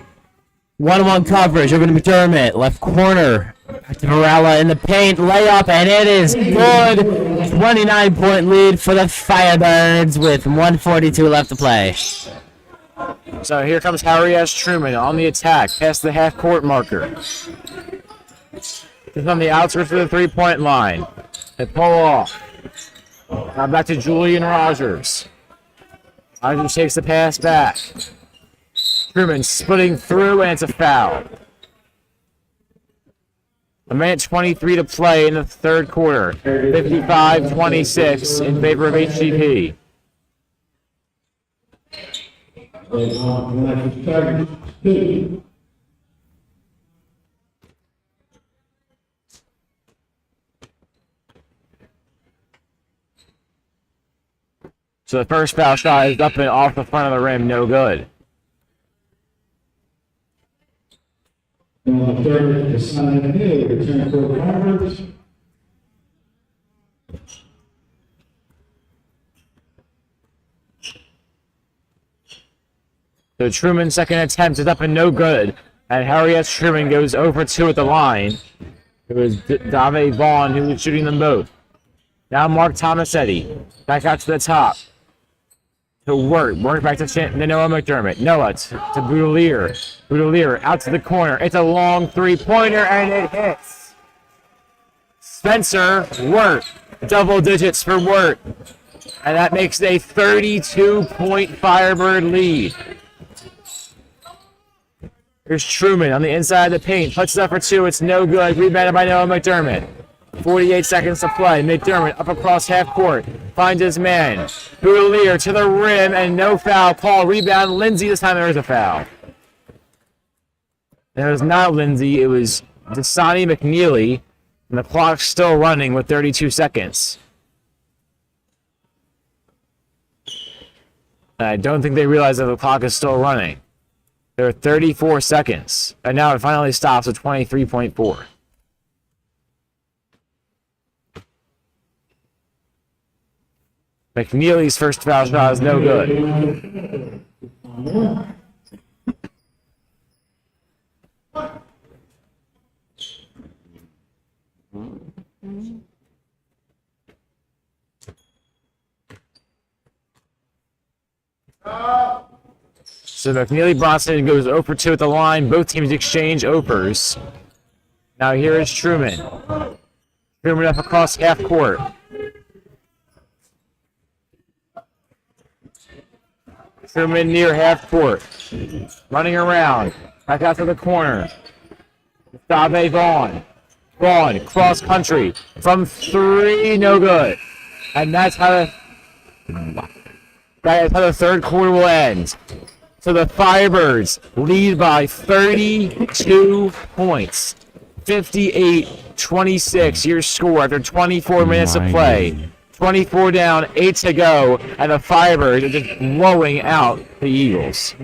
1-on-1 coverage over to McDermott. Left corner. Back to Varella in the paint. Layup, and it is good. 29-point lead for the Firebirds with 1:42 left to play. So here comes Harry S. Truman on the attack, past the half-court marker. He's on the outskirts of the 3-point line. They pull off. Now back to Julian Rogers. Rogers takes the pass back. Truman splitting through, and it's a foul. 1:23 to play in the third quarter. 55-26 in favor of HGP. So the first foul shot is up and off the front of the rim, no good. Third McDermott, Dasani, McNeely return for Roberts. So Truman's second attempt is up and no good. And Harriet Truman goes over 2 at the line. It was Dave Vaughn who was shooting them both. Now Mark Tomasetti. Back out to the top. To Wert. Wert back to Noah McDermott. Noah to Boutillier. Boutillier out to the corner. It's a long 3-pointer and it hits. Spencer Wert. Double digits for Wert. And that makes a 32-point Firebird lead. Here's Truman on the inside of the paint. Puts it up for 2. It's no good. Rebounded by Noah McDermott. 48 seconds to play. McDermott up across half court. Finds his man. Boutillier to the rim and no foul call. Rebound Lindsey. This time there is a foul. And it was not Lindsey. It was Dasani McNeely. And the clock's still running with 32 seconds. And I don't think they realize that the clock is still running. There are 34 seconds. And now it finally stops at 23.4. McNeely's first foul shot is no good. So McNeely Bronson goes 0 for 2 at the line. Both teams exchange opers. Now here is Truman. Truman up across half court. Truman near half court. Running around. Back out to the corner. Dave Vaughn. Vaughn, cross country. From 3, no good. And that's how the third quarter will end. So the Firebirds lead by 32 points. 58-26, your score after 24 minutes of play. 24 down, 8 to go, and the Firebirds are just blowing out the Eagles.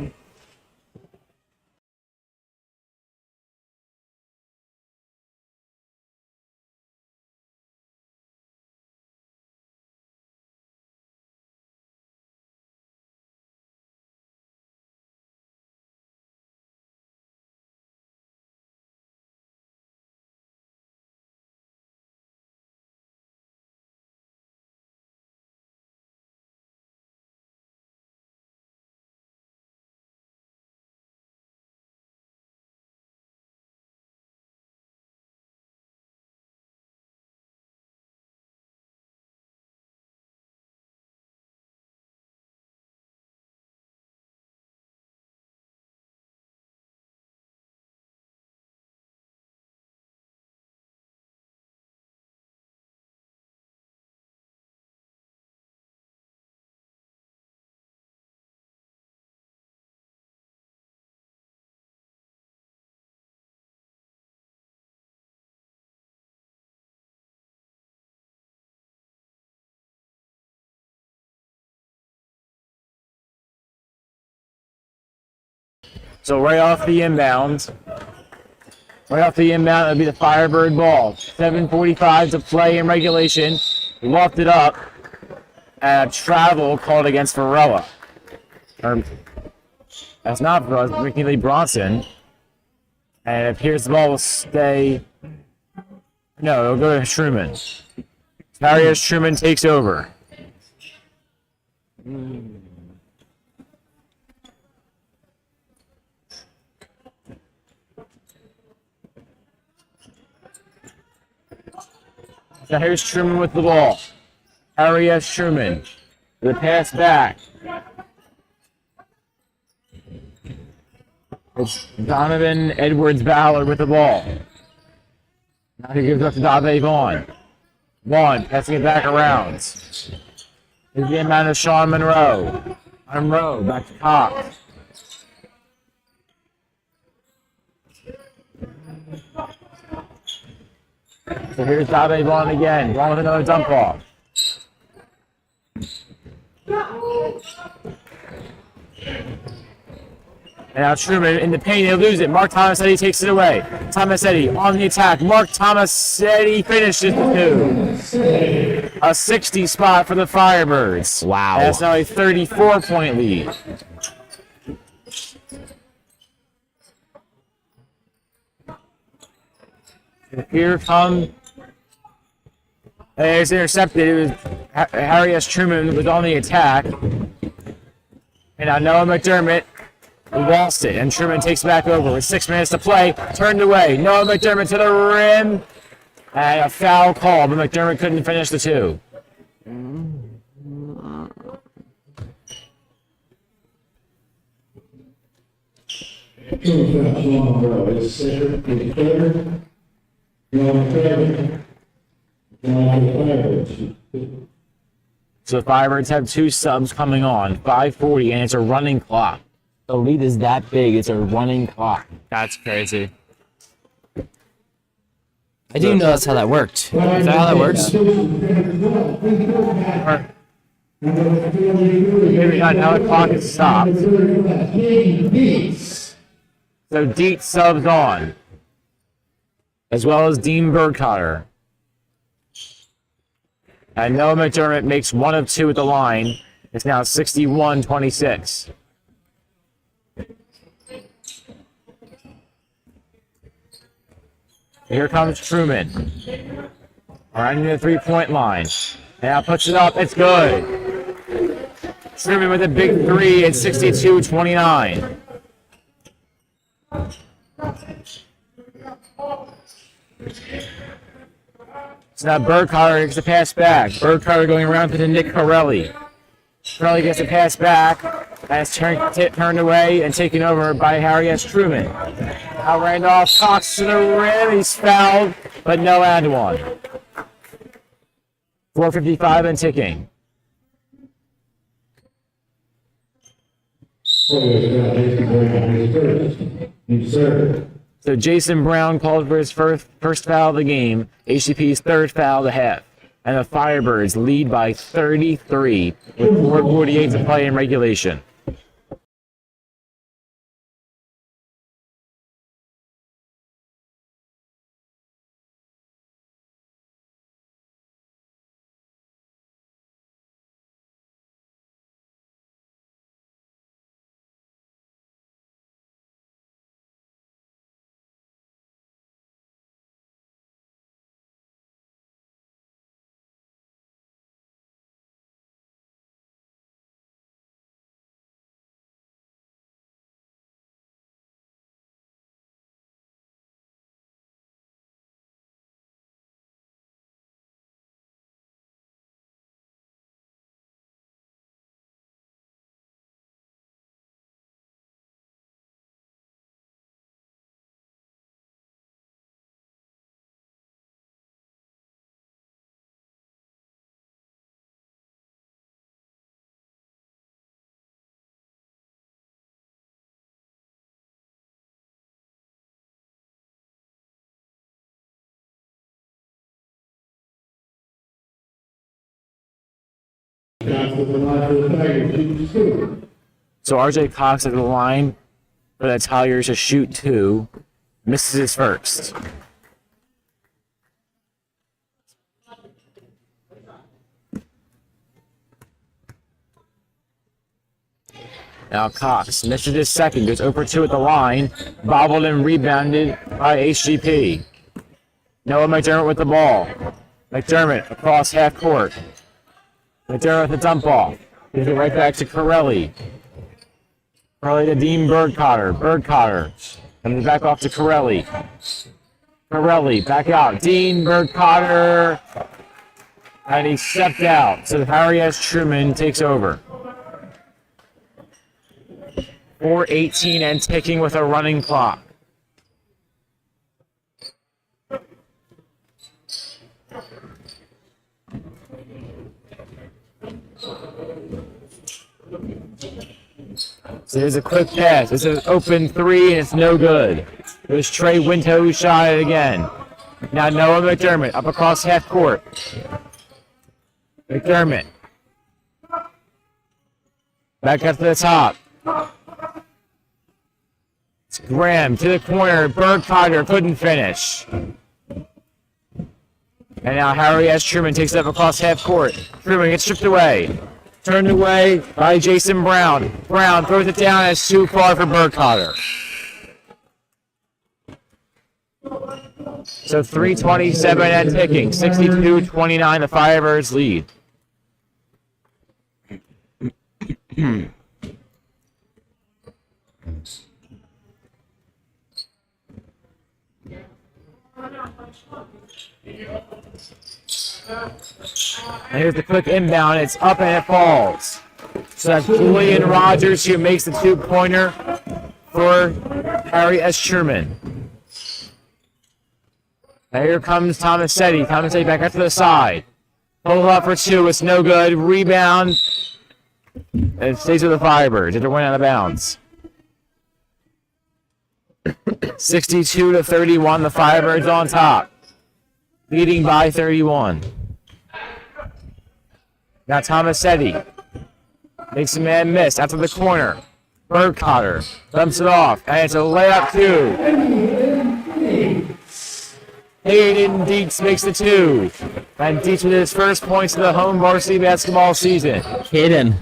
So right off the inbound, it'll be the Firebird ball. 7:45 to play in regulation. Locked it up. And a travel called against Varella. That's not Varella, it's McNeely Bronson. And it appears the ball will stay. No, it'll go to Truman. Harriet Truman takes over. Now here's Truman with the ball. Harriet Truman. The pass back. It's Donovan Edwards Ballard with the ball. Now he gives up to Dave Vaughn. Vaughn passing it back around. Here's the inbound of Sean Monroe. Monroe back to Cox. So here's Dave Vaughn again. Vaughn with another dump off. And now Truman in the paint, they lose it. Mark Tomasetti takes it away. Tomasetti on the attack. Mark Tomasetti finishes the 2. A 60 spot for the Firebirds. Wow. That's now a 34-point lead. Here come. It's intercepted. It was Harry S. Truman was on the attack. And now Noah McDermott lost it, and Truman takes it back over with 6 minutes to play. Turned away. Noah McDermott to the rim. And a foul call, but McDermott couldn't finish the 2. So the Firebirds have 2 subs coming on, 5:40, and it's a running clock. The lead is that big, it's a running clock. That's crazy. I didn't know that's how that worked. Is that how that works? Maybe not, now the clock is stopped. So Dietz subs on, as well as Dean Bergkoetter. And Noah McDermott makes 1 of 2 at the line. It's now 61-26. Here comes Truman. Right into the 3-point line. Now puts it up. It's good. Truman with a big 3 at 62-29. So now Bergkoetter gets the pass back. Bergkoetter going around to Nick Carelli. Carelli gets the pass back. And it's turned away and taken over by Harry S. Truman. Now Randolph Cox to the rim. He's fouled, but no and one. 4:55 and ticking. So Jason Brown called for his first foul of the game, HGP's 3rd foul of the half. And the Firebirds lead by 33 with 4:48 to play in regulation. So RJ Cox at the line for the Tigers to shoot 2, misses his first. Now Cox misses his second, goes over 2 at the line, bobbled and rebounded by HGP. Noah McDermott with the ball. McDermott across half court. McDermott with the dump off. Gives it right back to Carelli. Carelli to Dean Bergkoetter. Bergkoetter comes back off to Carelli. Carelli back out. Dean Bergkoetter. And he stepped out. So Harry S. Truman takes over. 4:18 and ticking with a running clock. So there's a quick pass. It's an open 3 and it's no good. There's Trey Winto who shot it again. Now Noah McDermott up across half court. McDermott. Back up to the top. Graham to the corner. Bergkoetter couldn't finish. And now Harry S. Truman takes it up across half court. Truman gets stripped away. Turned away by Jason Brown. Brown throws it down. It's too far for Bergkoetter. So 3:27 and ticking. 62-29, the Firebirds lead. And here's the quick inbound. It's up and it falls. So that's Julian Rogers who makes the two-pointer for Harry S. Truman. And here comes Tomasetti. Tomasetti back up to the side. Pull up for two. It's no good. Rebound. And it stays with the Firebirds. They're went out of bounds. 62-31. The Firebirds on top. Leading by 31. Now Tomasetti makes a man miss after the corner. Bergkoetter dumps it off, and it's a layup too. Caden Dietz makes the two. And Dietz with his first points of the home varsity basketball season. Caden.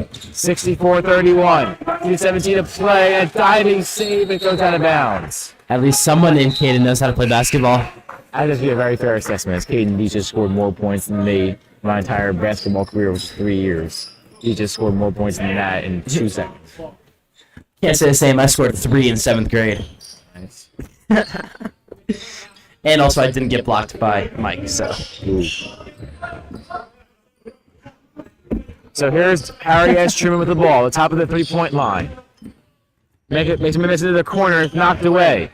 64-31. 2:17 to play. A diving save. It goes out of bounds. At least someone named Caden knows how to play basketball. That would be a very fair assessment, as Caden Dietz just scored more points than me my entire basketball career, which is 3 years. He just scored more points than that in 2 seconds. Can't say the same. I scored 3 in 7th grade. Nice. And also, I didn't get blocked by Mike, so. So here's Harry S. Truman with the ball, the top of the three-point line. Makes a minute to the corner, it's knocked away.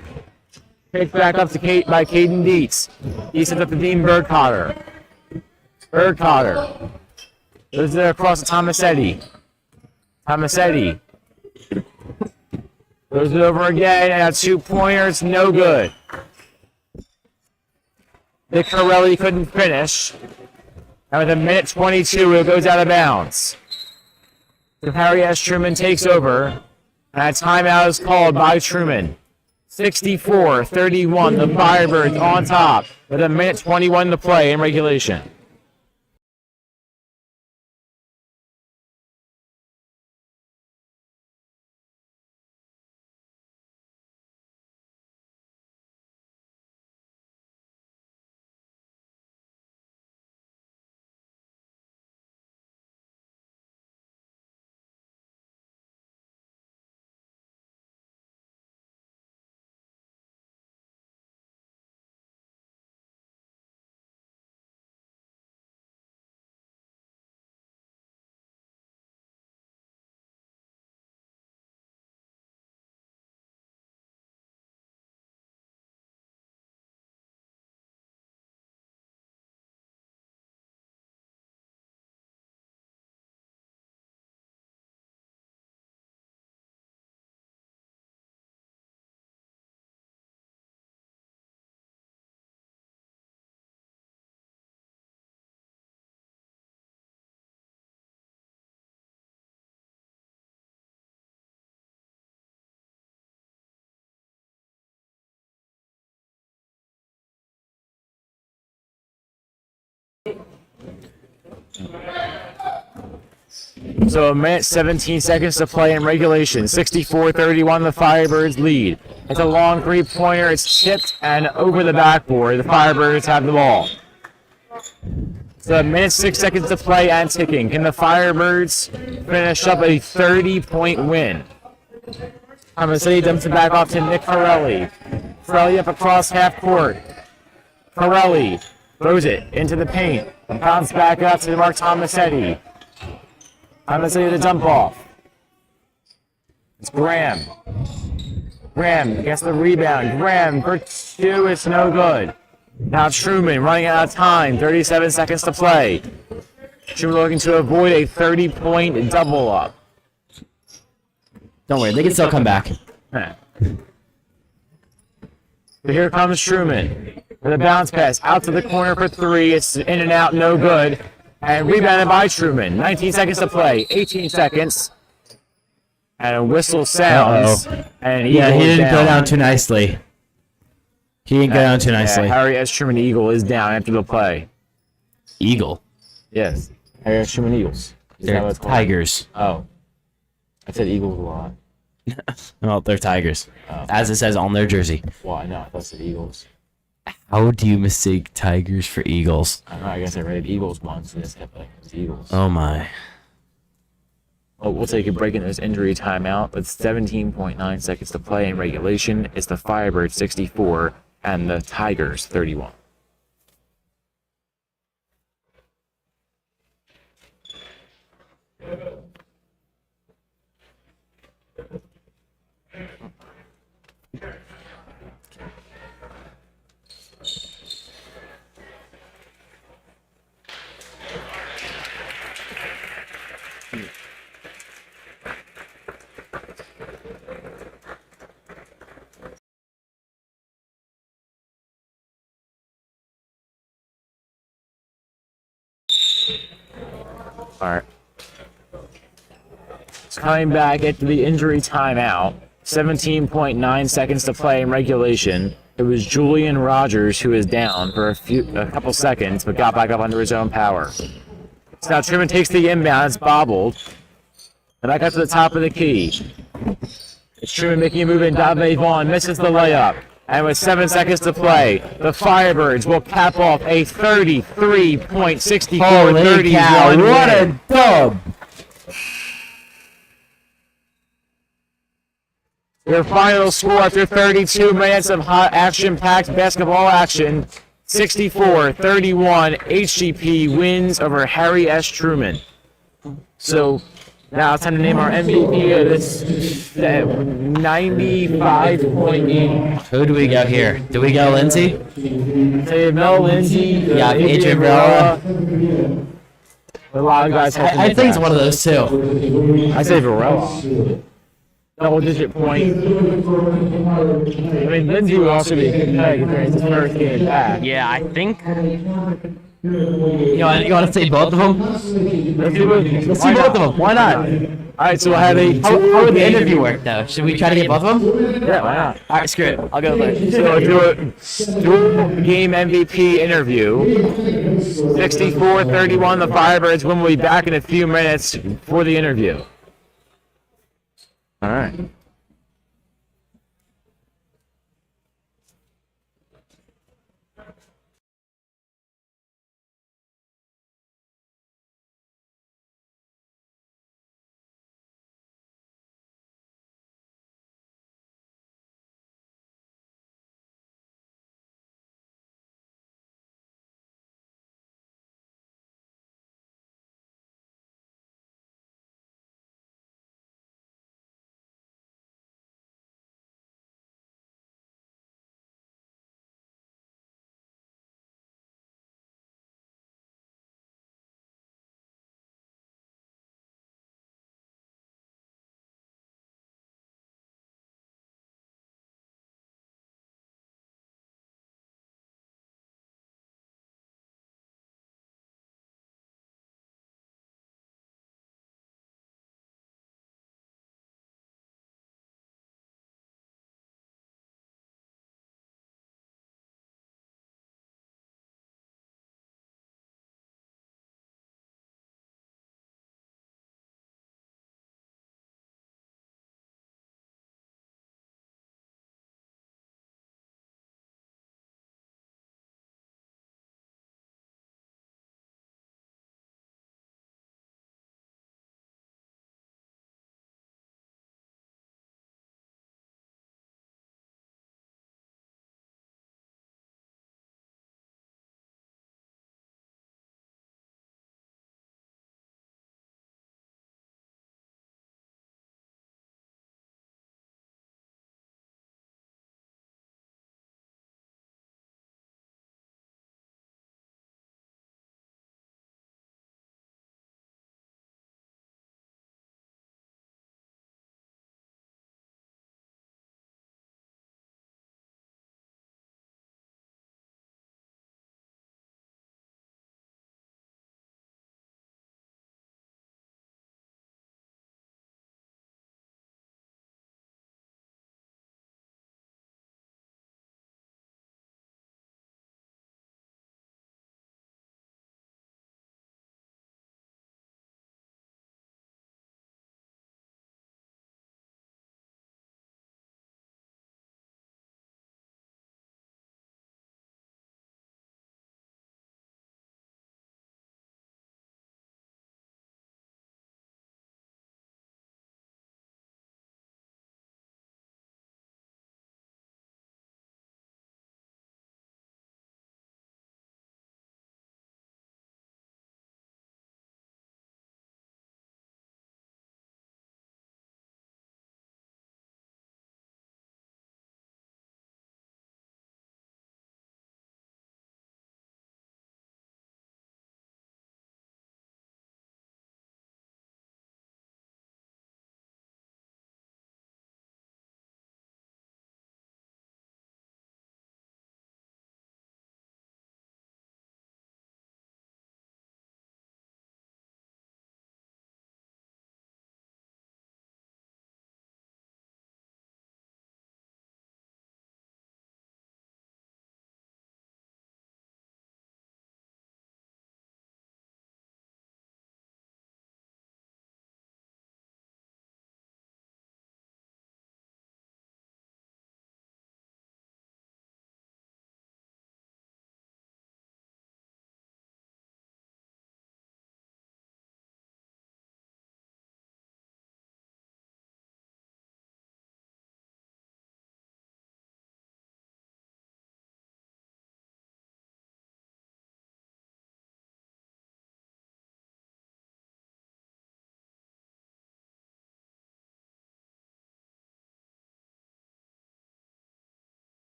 Picked back up to by Caden Dietz. He sends up to Dean Bergkoetter. Bergkoetter goes there across to Tomasetti. Tomasetti goes it over again, and a two-pointer, it's no good. The Carelli couldn't finish. And with a minute 22, it goes out of bounds. So Harry S. Truman takes over, and a timeout is called by Truman. 64-31, the Firebirds on top with a minute 21 to play in regulation. So a minute 17 seconds to play in regulation. 64-31, the Firebirds lead. It's a long three-pointer. It's tipped and over the backboard. The Firebirds have the ball. So a minute 6 seconds to play and ticking. Can the Firebirds finish up a 30-point win? Tomasetti dumps it back off to Nick Carelli. Carelli up across half court. Carelli throws it into the paint. Bounce back up to Mark Tomasetti. Tomasetti the dump off. It's Graham. Graham gets the rebound. Graham for two, it's no good. Now Truman running out of time. 37 seconds to play. Truman looking to avoid a 30-point double up. Don't worry, they can still come back. So here comes Truman with a bounce pass out to the corner for three. It's in and out, no good. And rebounded by Truman. 19 seconds to play. 18 seconds. and a whistle sounds, and an eagle Yeah, he is didn't go down too nicely. He didn't go down too nicely. Yeah, Harry S. Truman Eagle is down after the play. Eagle. Yes, Harry S. Truman Eagles. Is that They're what it's called? tigers. Oh, I said Eagles a lot. No, they're tigers. Oh. As it says on their jersey. Well, I know. I thought it said Eagles. How do you mistake tigers for eagles? I don't know. I guess I read Eagles once, and it's like it was Eagles. Oh my. Well, we'll take a break in this injury timeout with 17.9 seconds to play in regulation. It's the Firebirds 64 and the Tigers 31. All right. So coming back into the injury timeout, 17.9 seconds to play in regulation. It was Julian Rogers who was down for a couple seconds, but got back up under his own power. So now Truman takes the inbound, it's bobbled. And back up to the top of the key. It's Truman making a move in. Dave Vaughn misses the layup. And with 7 seconds to play, the Firebirds will cap off a 33.64-31 Holy cow, what a dub! Your final score after 32 minutes of hot action-packed basketball action, 64-31, HGP wins over Harry S. Truman. So now it's time to name our MVP of this 95.8. Who do we got here? Do we got Lindsey? Say Mel Lindsey. Yeah, Adrien Varella. A lot of guys have to I make think it's that. one of those two. I say Varela. Double-digit point. I mean, Lindsey will also be a good player during his first game back. Yeah, I think. You want to say both of them? Let's see Let's see both of them. Why not? All right, so we'll have a How would the interview work, though? Should we try to get both of them? Yeah, why not? All right, screw it. I'll go there. So we'll do a dual game MVP interview. 64-31, the Firebirds win. We'll be back in a few minutes for the interview. All right.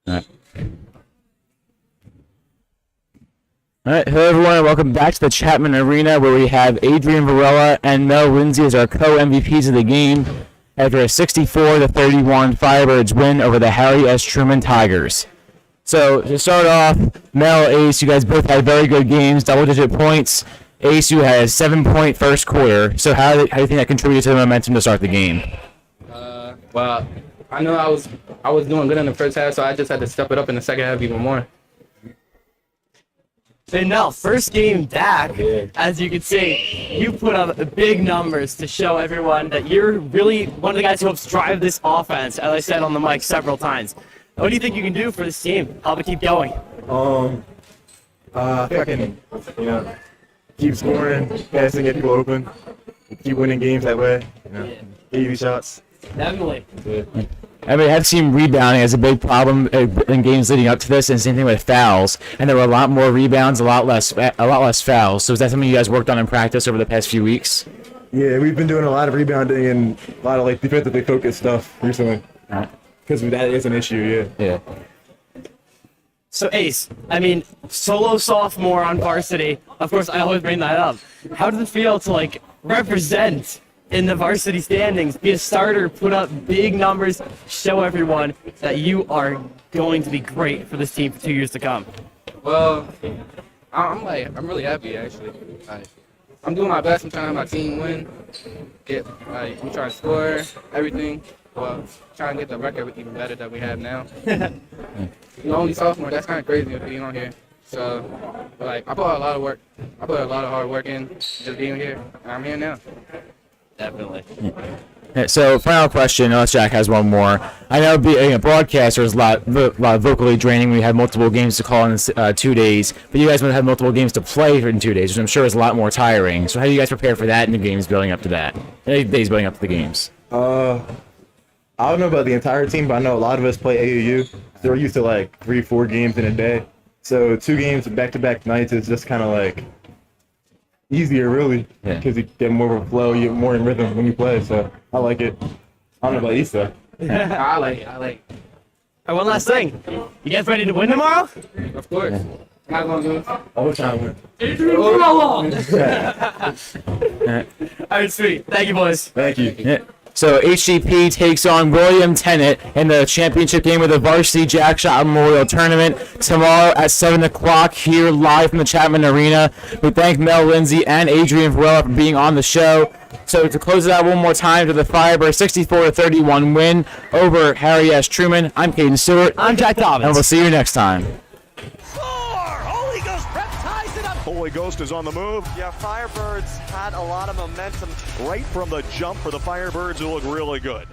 All right, hello everyone, and welcome back to the Chapman Arena, where we have Adrien, Varella, and Mel Lindsey as our co-MVPs of the game after a 64-31 Firebirds win over the Harry S. Truman Tigers. So to start off, Mel, Ace, you guys both had very good games, double-digit points. Ace, you had a 7-point first quarter. So how do you think that contributed to the momentum to start the game? Well, I know I was doing good in the first half, so I just had to step it up in the second half even more. And Mel, first game back, as you can see, you put up big numbers to show everyone that you're really one of the guys who helps drive this offense, as I said on the mic several times. What do you think you can do for this team? Help it keep going? I think I can, keep scoring, passing, get people open, keep winning games that way, get easy shots. Definitely. I mean, I've seen rebounding as a big problem in games leading up to this, and same thing with fouls. And there were a lot more rebounds, a lot less fouls. So is that something you guys worked on in practice over the past few weeks? Yeah, we've been doing a lot of rebounding and a lot of defensively focused stuff recently. Because that is an issue, Yeah. So Ace, I mean, solo sophomore on varsity. Of course, I always bring that up. How does it feel to represent in the varsity standings, be a starter, put up big numbers, show everyone that you are going to be great for this team for 2 years to come? Well, I'm really happy actually. I'm doing my best. I'm trying to have my team win. I'm trying to score everything. Well, trying to get the record even better that we have now. Only sophomore. That's kind of crazy being on here. So, I put a lot of work. I put a lot of hard work in just being here. And I'm here now. Definitely. Yeah, so, final question, unless Jack has one more. I know being a broadcaster is a lot vocally draining. We had multiple games to call in 2 days, but you guys would have multiple games to play in 2 days, which I'm sure is a lot more tiring. So how do you guys prepare for that in the games building up to that? Days building up to the games? I don't know about the entire team, but I know a lot of us play AAU. So we're used to 3-4 games in a day. So 2 games back-to-back nights is just kind of easier, really, because you get more of a flow, you get more in rhythm when you play. So I like it. I don't know about East though. I like it. And one last thing, you guys ready to win tomorrow? Of course. Not gonna lose. I wish I would. All right, sweet. Thank you, boys. Thank you. Yeah. So HGP takes on William Tennant in the championship game of the Varsity Jack Shot Memorial Tournament tomorrow at 7 o'clock here live from the Chapman Arena. We thank Mel Lindsey and Adrien Varella for being on the show. So to close it out one more time to the Firebirds 64-31 win over Harry S. Truman, I'm Caden Stewart. I'm Jack Dobbins. And we'll see you next time. Holy Ghost Prep ties it up. Holy Ghost is on the move. Yeah, Firebirds had a lot of momentum. Right from the jump for the Firebirds, who look really good.